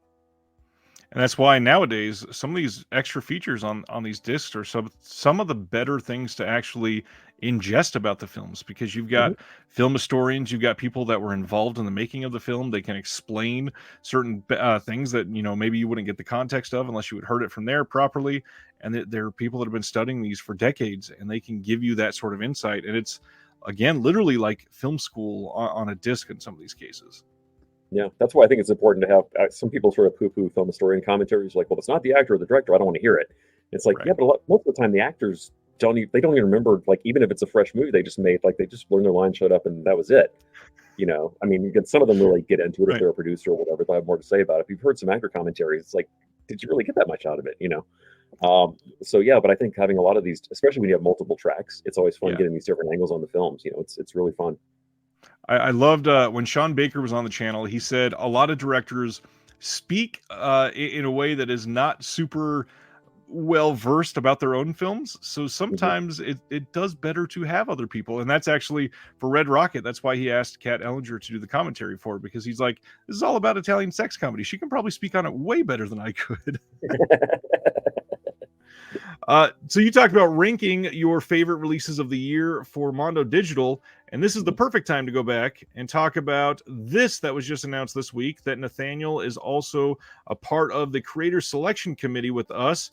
And that's why nowadays some of these extra features on these discs are some of the better things to actually ingest about the films, because you've got film historians, you've got people that were involved in the making of the film. They can explain certain things that maybe you wouldn't get the context of unless you had heard it from there properly. And there are people that have been studying these for decades, and they can give you that sort of insight. And it's, again, literally like film school on a disc in some of these cases. Yeah, that's why I think it's important to have some people sort of poo-poo film historian commentaries, like, well, it's not the actor or the director, I don't want to hear it. It's like, right. Yeah, but most of the time the actors don't even remember, like, even if it's a fresh movie they just made, like, they just learned their line, showed up, and that was it. I mean, you get some of them really get into it, right, if they're a producer or whatever, they'll have more to say about it. If you've heard some actor commentaries, it's like, did you really get that much out of it? So yeah, but I think having a lot of these, especially when you have multiple tracks, it's always fun getting these different angles on the films. It's really fun. I loved when Sean Baker was on the channel. He said a lot of directors speak in a way that is not super well versed about their own films. So sometimes it does better to have other people. And that's actually for Red Rocket. That's why he asked Kat Ellinger to do the commentary for it, because he's like, this is all about Italian sex comedy. She can probably speak on it way better than I could. So you talked about ranking your favorite releases of the year for Mondo Digital, and this is the perfect time to go back and talk about this that was just announced this week, that Nathaniel is also a part of the Creator Selection Committee with us.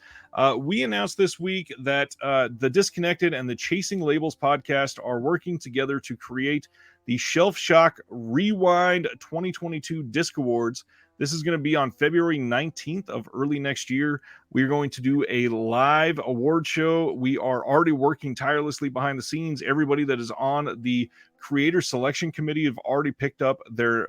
We announced this week that the Disconnected and the Chasing Labels podcast are working together to create the Shelf Shock Rewind 2022 Disc Awards. This is going to be on February 19th of early next year. We're going to do a live award show. We are already working tirelessly behind the scenes. Everybody that is on the Creator Selection Committee have already picked up their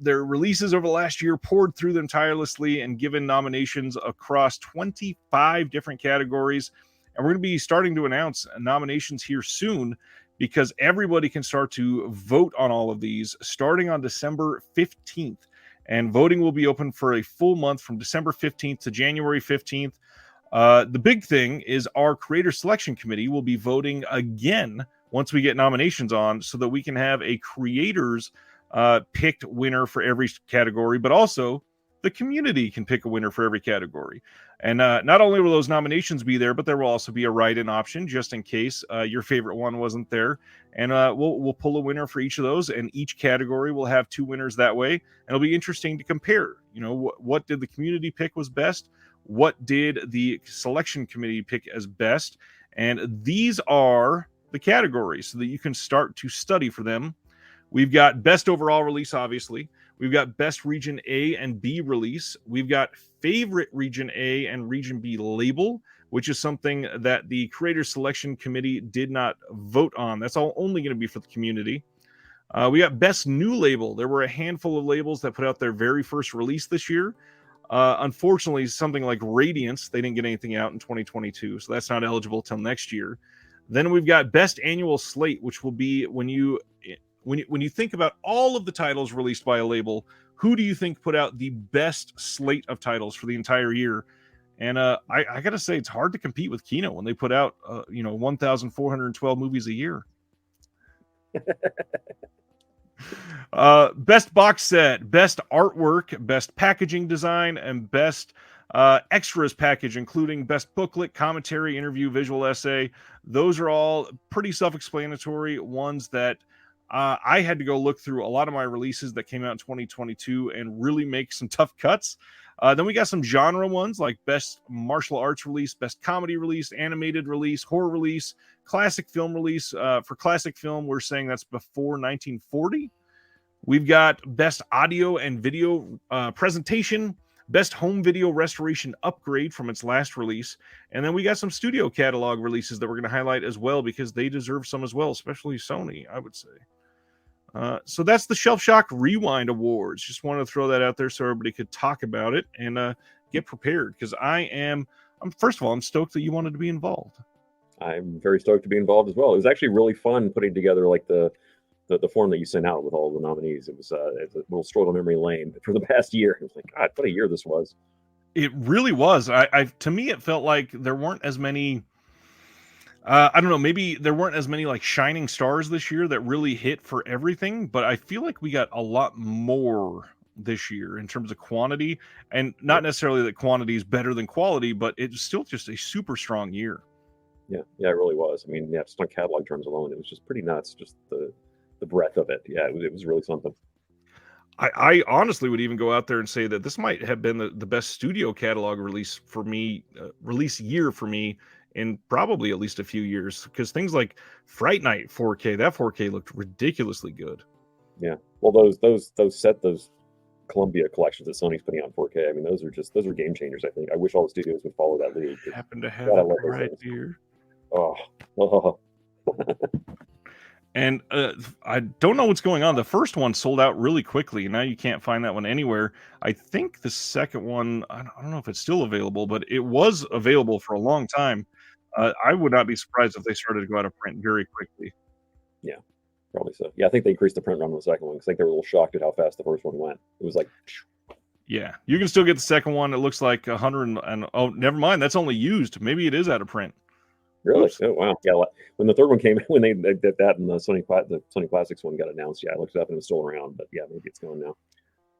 releases over the last year, poured through them tirelessly, and given nominations across 25 different categories. And we're going to be starting to announce nominations here soon, because everybody can start to vote on all of these starting on December 15th. And voting will be open for a full month from December 15th to January 15th. The big thing is our creator selection committee will be voting again once we get nominations on, so that we can have a creators picked winner for every category, but also the community can pick a winner for every category. And not only will those nominations be there, but there will also be a write-in option just in case your favorite one wasn't there. And we'll pull a winner for each of those, and each category will have 2 winners that way. And it'll be interesting to compare. You know, what did the community pick was best? What did the selection committee pick as best? And these are the categories so that you can start to study for them. We've got best overall release, obviously. We've got best region A and B release. We've got favorite region A and region B label, which is something that the creator selection committee did not vote on. That's all only going to be for the community. We got best new label. There were a handful of labels that put out their very first release this year. Unfortunately, something like Radiance, they didn't get anything out in 2022, so that's not eligible till next year. Then we've got best annual slate, which will be when you think about all of the titles released by a label, who do you think put out the best slate of titles for the entire year? And I gotta say, it's hard to compete with Kino when they put out 1,412 movies a year. Best box set, best artwork, best packaging design, and best extras package, including best booklet, commentary, interview, visual essay. Those are all pretty self-explanatory ones that I had to go look through a lot of my releases that came out in 2022 and really make some tough cuts. Then we got some genre ones like best martial arts release, best comedy release, animated release, horror release, classic film release. For classic film, we're saying that's before 1940. We've got best audio and video presentation, best home video restoration upgrade from its last release. And then we got some studio catalog releases that we're going to highlight as well, because they deserve some as well, especially Sony, I would say. So that's the Shelf Shock Rewind Awards. Just wanted to throw that out there so everybody could talk about it and get prepared, because first of all, I'm stoked that you wanted to be involved. I'm very stoked to be involved as well. It was actually really fun putting together like the form that you sent out with all the nominees. It was a little stroll down memory lane for the past year. It was like, God, what a year this was. It really was. To me, it felt like there weren't as many. I don't know. Maybe there weren't as many like shining stars this year that really hit for everything, but I feel like we got a lot more this year in terms of quantity, and not necessarily that quantity is better than quality, but it's still just a super strong year. Yeah, it really was. I mean, just on catalog terms alone, it was just pretty nuts. Just the breadth of it. Yeah, it was really something. I honestly would even go out there and say that this might have been the best studio catalog release for me, release year for me in probably at least a few years, because things like Fright Night 4K, that 4K looked ridiculously good. Yeah, well, those Columbia collections that Sony's putting out in 4K, I mean, those are game changers. I think I wish all the studios would follow that lead. Happen to have it right here. Oh. And I don't know what's going on. The first one sold out really quickly, and now you can't find that one anywhere. I think the second one, I don't know if it's still available, but it was available for a long time. I would not be surprised if they started to go out of print very quickly. Yeah, probably so. Yeah, I think they increased the print run on the second one, because I think they were a little shocked at how fast the first one went. It was like... Yeah, you can still get the second one. It looks like 100 and oh, never mind. That's only used. Maybe it is out of print. Really? Oops. Oh, wow. Yeah, when the third one came, when they did that and the Sony Classics one got announced, yeah, I looked it up and it was still around, but yeah, maybe it's gone now.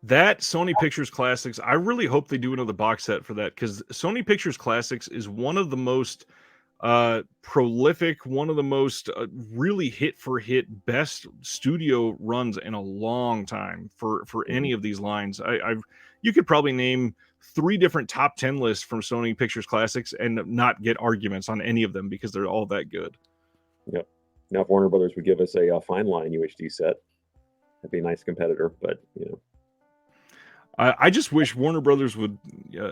That Sony Pictures Classics, I really hope they do another box set for that, because Sony Pictures Classics is one of the most prolific, one of the most really hit for hit best studio runs in a long time for any of these lines. You could probably name 3 different top 10 lists from Sony Pictures Classics and not get arguments on any of them, because they're all that good. Yep. Now, if Warner Brothers would give us a fine line UHD set, that'd be a nice competitor. But I just wish Warner Brothers would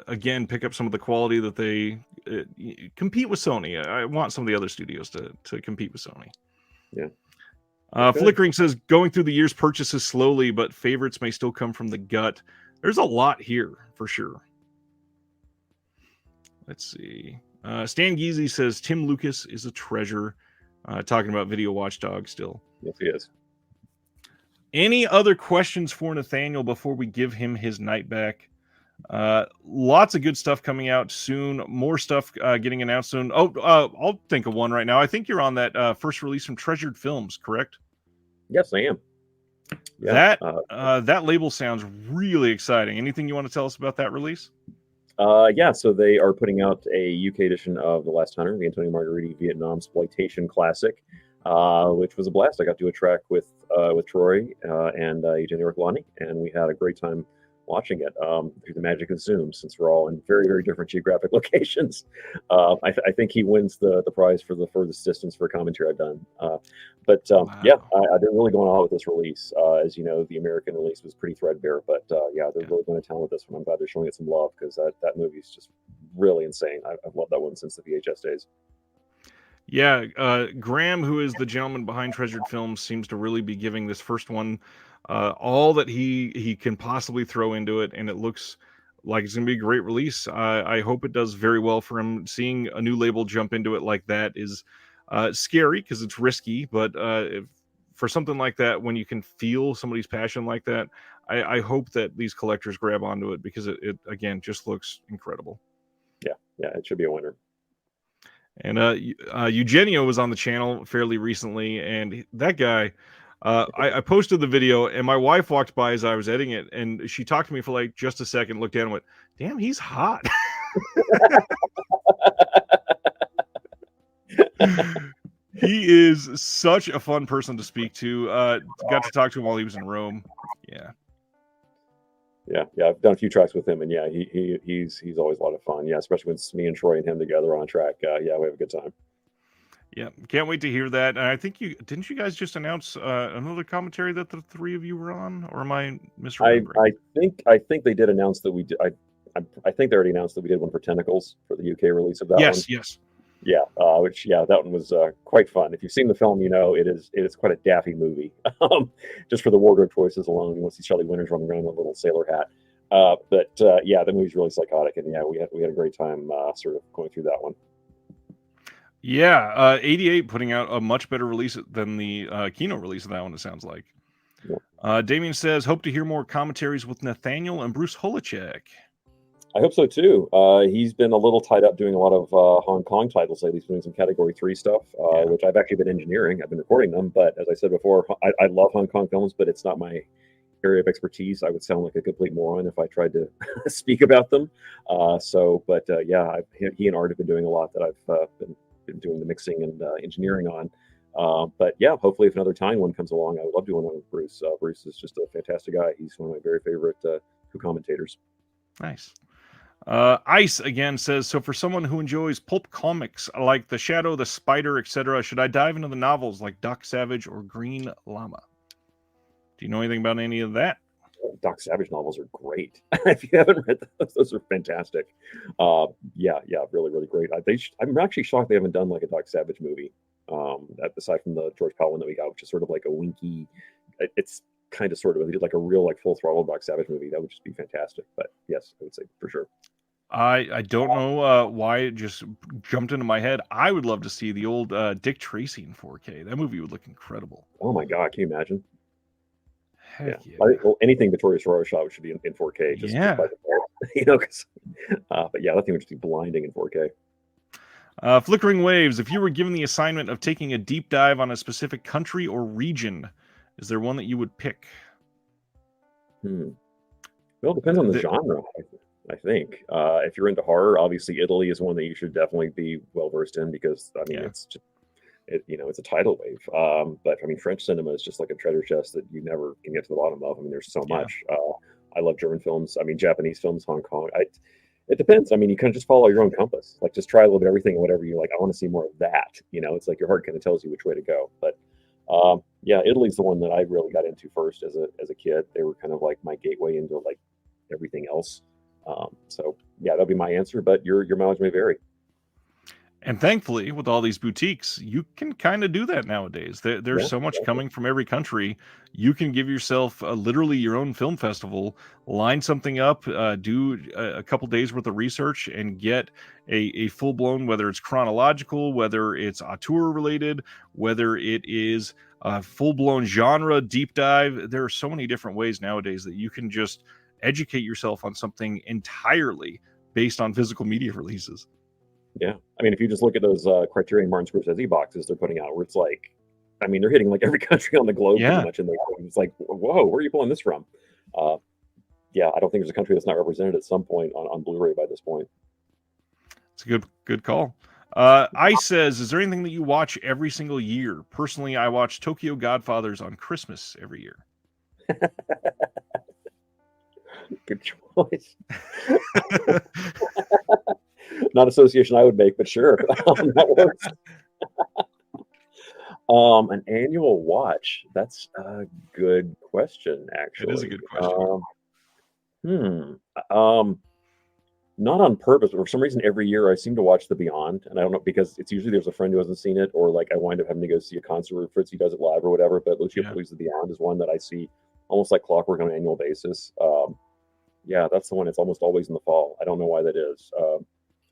again pick up some of the quality that they compete with Sony. I want some of the other studios to compete with Sony. Yeah. Flickering says, going through the year's purchases slowly, but favorites may still come from the gut. There's a lot here for sure. Let's see. Stan Geezy says Tim Lucas is a treasure. Talking about Video Watchdog still. Yes, he is. Any other questions for Nathaniel before we give him his night back? Lots of good stuff coming out soon. More stuff getting announced soon. I'll think of one right now. I think you're on that first release from Treasured Films, correct? Yes, I am. Yeah. That label sounds really exciting. Anything you want to tell us about that release? Yeah, so they are putting out a UK edition of The Last Hunter, the Antonio Margheriti Vietnam exploitation classic, which was a blast. I got to do a track with Troy and Eugenio Ortolani, and we had a great time watching it through the magic of Zoom, since we're all in very, very different geographic locations. I think he wins the prize for the furthest distance for a commentary I've done. Yeah, they're really going all with this release. As you know, the American release was pretty threadbare, but yeah, they're really going to town with this one. I'm glad they're showing it some love, because that movie is just really insane. I've loved that one since the VHS days. Yeah, Graham, who is the gentleman behind Treasured Films, seems to really be giving this first one all that he can possibly throw into it, and it looks like it's going to be a great release. I hope it does very well for him. Seeing a new label jump into it like that is scary, because it's risky, but for something like that, when you can feel somebody's passion like that, I hope that these collectors grab onto it, because it again just looks incredible. Yeah, it should be a winner. And Eugenio was on the channel fairly recently, and that guy, I posted the video, and my wife walked by as I was editing it, and she talked to me for like just a second, looked down and went, "Damn, he's hot." He is such a fun person to speak to. Got to talk to him while he was in Rome. Yeah, I've done a few tracks with him, and yeah, he's always a lot of fun. Yeah, especially when it's me and Troy and him together on a track. Yeah, we have a good time. Yeah, can't wait to hear that. And I think you guys just announce another commentary that the three of you were on, or am I misremembering? I think they did announce that we did. I think they already announced that we did one for Tentacles for the UK release of that one. Yes. Yeah, that one was quite fun. If you've seen the film, you know it is quite a daffy movie. Just for the wardrobe choices alone, you want to see Shelley Winters running around in a little sailor hat. Yeah, the movie's really psychotic, and yeah, we had a great time sort of going through that one. Yeah, 88 putting out a much better release than the Kino release of that one, it sounds like. Yeah. Damien says, hope to hear more commentaries with Nathaniel and Bruce Holacek. I hope so too. He's been a little tied up doing a lot of Hong Kong titles lately. He's doing some Category 3 stuff, which I've actually been engineering. I've been recording them, but as I said before, I love Hong Kong films, but it's not my area of expertise. I would sound like a complete moron if I tried to speak about them. Yeah, he and Art have been doing a lot that I've been doing the mixing and engineering on. But yeah, hopefully if another Tyne one comes along, I would love doing one with Bruce. Bruce is just a fantastic guy. He's one of my very favorite co-commentators. Nice. Ice again says, so for someone who enjoys pulp comics like The Shadow, The Spider, etc., should I dive into the novels like Doc Savage or Green Llama? Do you know anything about any of that? Doc Savage novels are great. If you haven't read those are fantastic. Yeah, really, really great. I'm actually shocked they haven't done like a Doc Savage movie. Aside from the George Powell one that we got, which is sort of like a winky. It's kind of sort of like a real like full throttle Doc Savage movie. That would just be fantastic. But yes, I would say for sure. I don't know why it just jumped into my head. I would love to see the old Dick Tracy in 4K. That movie would look incredible. Oh my God, can you imagine? Heck yeah. I think anything Victoria Sororo shot should be in 4K. Just by default, because. But yeah, that thing would just be blinding in 4K. Flickering Waves. If you were given the assignment of taking a deep dive on a specific country or region, is there one that you would pick? Well, it depends on the genre. I think if you're into horror, obviously Italy is one that you should definitely be well versed in, because I mean it's just it's a tidal wave. But I mean French cinema is just like a treasure chest that you never can get to the bottom of. I mean there's so much. I love German films. I mean Japanese films, Hong Kong. It depends. I mean you kind of just follow your own compass. Like just try a little bit of everything, whatever you like. I want to see more of that. It's like your heart kind of tells you which way to go. But yeah, Italy's the one that I really got into first as a kid. They were kind of like my gateway into like everything else. So yeah, that'll be my answer, but your mileage may vary. And thankfully, with all these boutiques, you can kind of do that nowadays. There's so much coming from every country. You can give yourself literally your own film festival, line something up, do a couple days worth of research, and get a full-blown, whether it's chronological, whether it's auteur related, whether it is a full-blown genre deep dive. There are so many different ways nowadays that you can just educate yourself on something entirely based on physical media releases. Yeah. I mean, if you just look at those Criterion Martin Scorsese boxes they're putting out, where it's like, I mean, they're hitting like every country on the globe pretty much. And it's like, whoa, where are you pulling this from? Yeah, I don't think there's a country that's not represented at some point on Blu-ray by this point. It's a good call. Ice says, is there anything that you watch every single year? Personally, I watch Tokyo Godfathers on Christmas every year. Good choice. Not association I would make, but sure. That works. An annual watch. That's a good question, actually. It is a good question. Not on purpose, but for some reason every year I seem to watch The Beyond, and I don't know, because it's usually there's a friend who hasn't seen it, or like I wind up having to go see a concert where Fritzy does it live or whatever. But Lucio Fulci's The Beyond is one that I see almost like clockwork on an annual basis. Yeah, that's the one. It's almost always in the fall. I don't know why that is.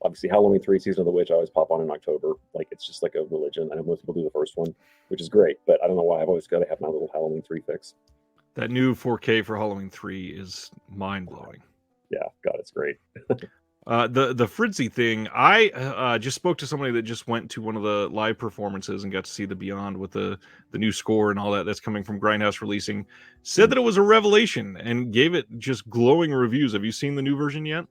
Obviously, Halloween 3, Season of the Witch, I always pop on in October. Like, it's just like a religion. I know most people do the first one, which is great, but I don't know why I've always got to have my little Halloween 3 fix. That new 4K for Halloween 3 is mind-blowing. Yeah, God, it's great. The Fritzy thing, I just spoke to somebody that just went to one of the live performances and got to see The Beyond with the new score and all that's coming from Grindhouse Releasing. Said that it was a revelation and gave it just glowing reviews. Have you seen the new version yet?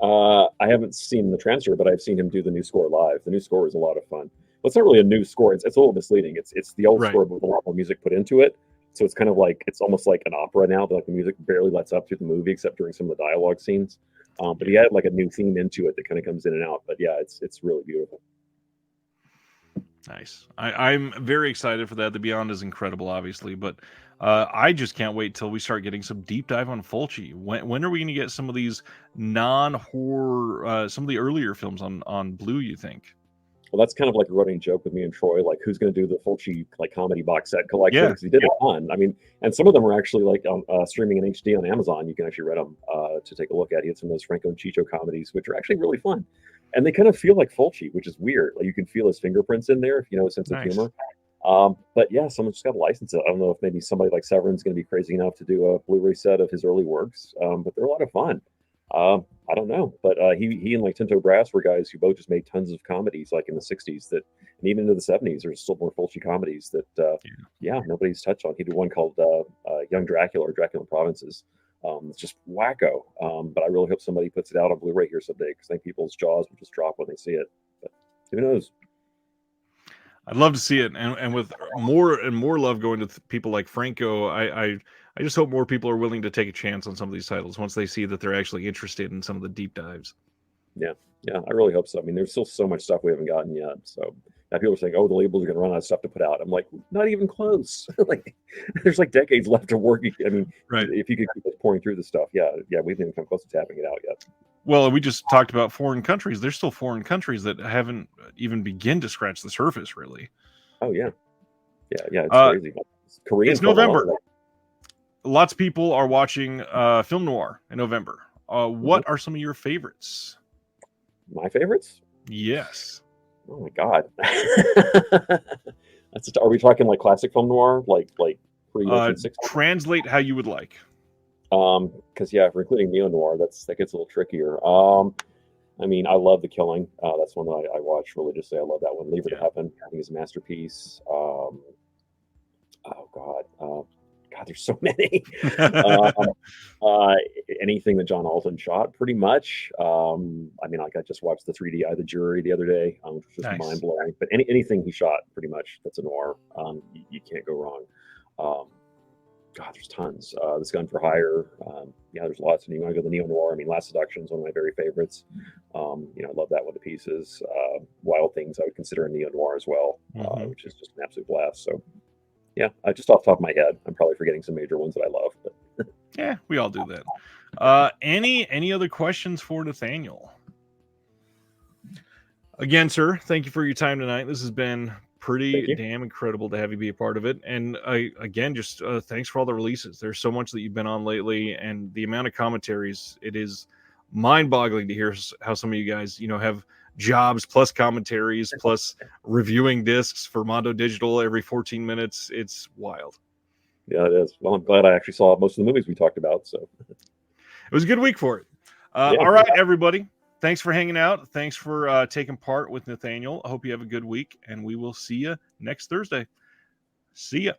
I haven't seen the transfer, but I've seen him do the new score live. The new score is a lot of fun. Well, it's not really a new score. It's a little misleading. It's the old score with a lot more music put into it. So it's kind of like, it's almost like an opera now, but like the music barely lets up through the movie except during some of the dialogue scenes. But he had like a new theme into it that kind of comes in and out. But yeah, it's really beautiful. Nice. I'm very excited for that. The Beyond is incredible, obviously, but I just can't wait till we start getting some deep dive on Fulci. When are we going to get some of these non-horror, some of the earlier films on Blue, you think? Well, that's kind of like a running joke with me and Troy, like who's going to do the Fulci like comedy box set collection, because he did a ton. I mean, and some of them are actually like streaming in HD on Amazon. You can actually read them to take a look at. He had some of those Franco and Chicho comedies, which are actually really fun, and they kind of feel like Fulci, which is weird. Like you can feel his fingerprints in there, a sense of humor. But yeah, someone just got to license it. I don't know if maybe somebody like Severin's going to be crazy enough to do a Blu-ray set of his early works, but they're a lot of fun. I don't know, but he and like Tinto Brass were guys who both just made tons of comedies like in the 60s and even into the 70s. There's still more Fulci comedies that nobody's touched on. He did one called Young Dracula or Dracula Provinces. It's just wacko, but I really hope somebody puts it out on Blu-ray here someday, because I think people's jaws will just drop when they see it. But who knows? I'd love to see it, and with more and more love going to people like Franco, I just hope more people are willing to take a chance on some of these titles once they see that they're actually interested in some of the deep dives. Yeah, I really hope so. I mean, there's still so much stuff we haven't gotten yet. So now people are saying, "Oh, the labels are going to run out of stuff to put out." I'm like, not even close. Like, there's like decades left of work. I mean, if you could keep pouring through the stuff, we haven't even come close to tapping it out yet. Well, we just talked about foreign countries. There's still foreign countries that haven't even begun to scratch the surface, really. Oh yeah, it's crazy. Korean. It's November. Lots of people are watching film noir in November. What are some of your favorites? My favorites? Yes. Oh my God. Are we talking like classic film noir, like pre-1960s? Translate how you would like. Because if we're including neo noir, that gets a little trickier. I mean, I love The Killing. That's one that I watch religiously. I love that one. Leave It to Heaven, I think, is a masterpiece. Oh God, there's so many. Anything that John Alton shot, pretty much. I mean, like I just watched the 3D Eye of the Jury the other day, which was just mind blowing. But anything he shot, pretty much, that's a noir. You can't go wrong. God, there's tons. This Gun for Hire. There's lots. And you want to go to the neo noir? I mean, Last Seduction is one of my very favorites. I love that one to pieces. Wild Things I would consider a neo noir as well, which is just an absolute blast. So, just off the top of my head, I'm probably forgetting some major ones that I love. But yeah, we all do that. Any other questions for Nathaniel? Again, sir, thank you for your time tonight. This has been pretty damn incredible to have you be a part of it. And just thanks for all the releases. There's so much that you've been on lately, and the amount of commentaries, it is mind-boggling to hear how some of you guys, have jobs plus commentaries plus reviewing discs for Mondo Digital every 14 minutes. It's wild. Yeah, it is. Well, I'm glad I actually saw most of the movies we talked about. So It was a good week for it. Yeah. All right, everybody. Thanks for hanging out. Thanks for taking part with Nathaniel. I hope you have a good week, and we will see you next Thursday. See ya.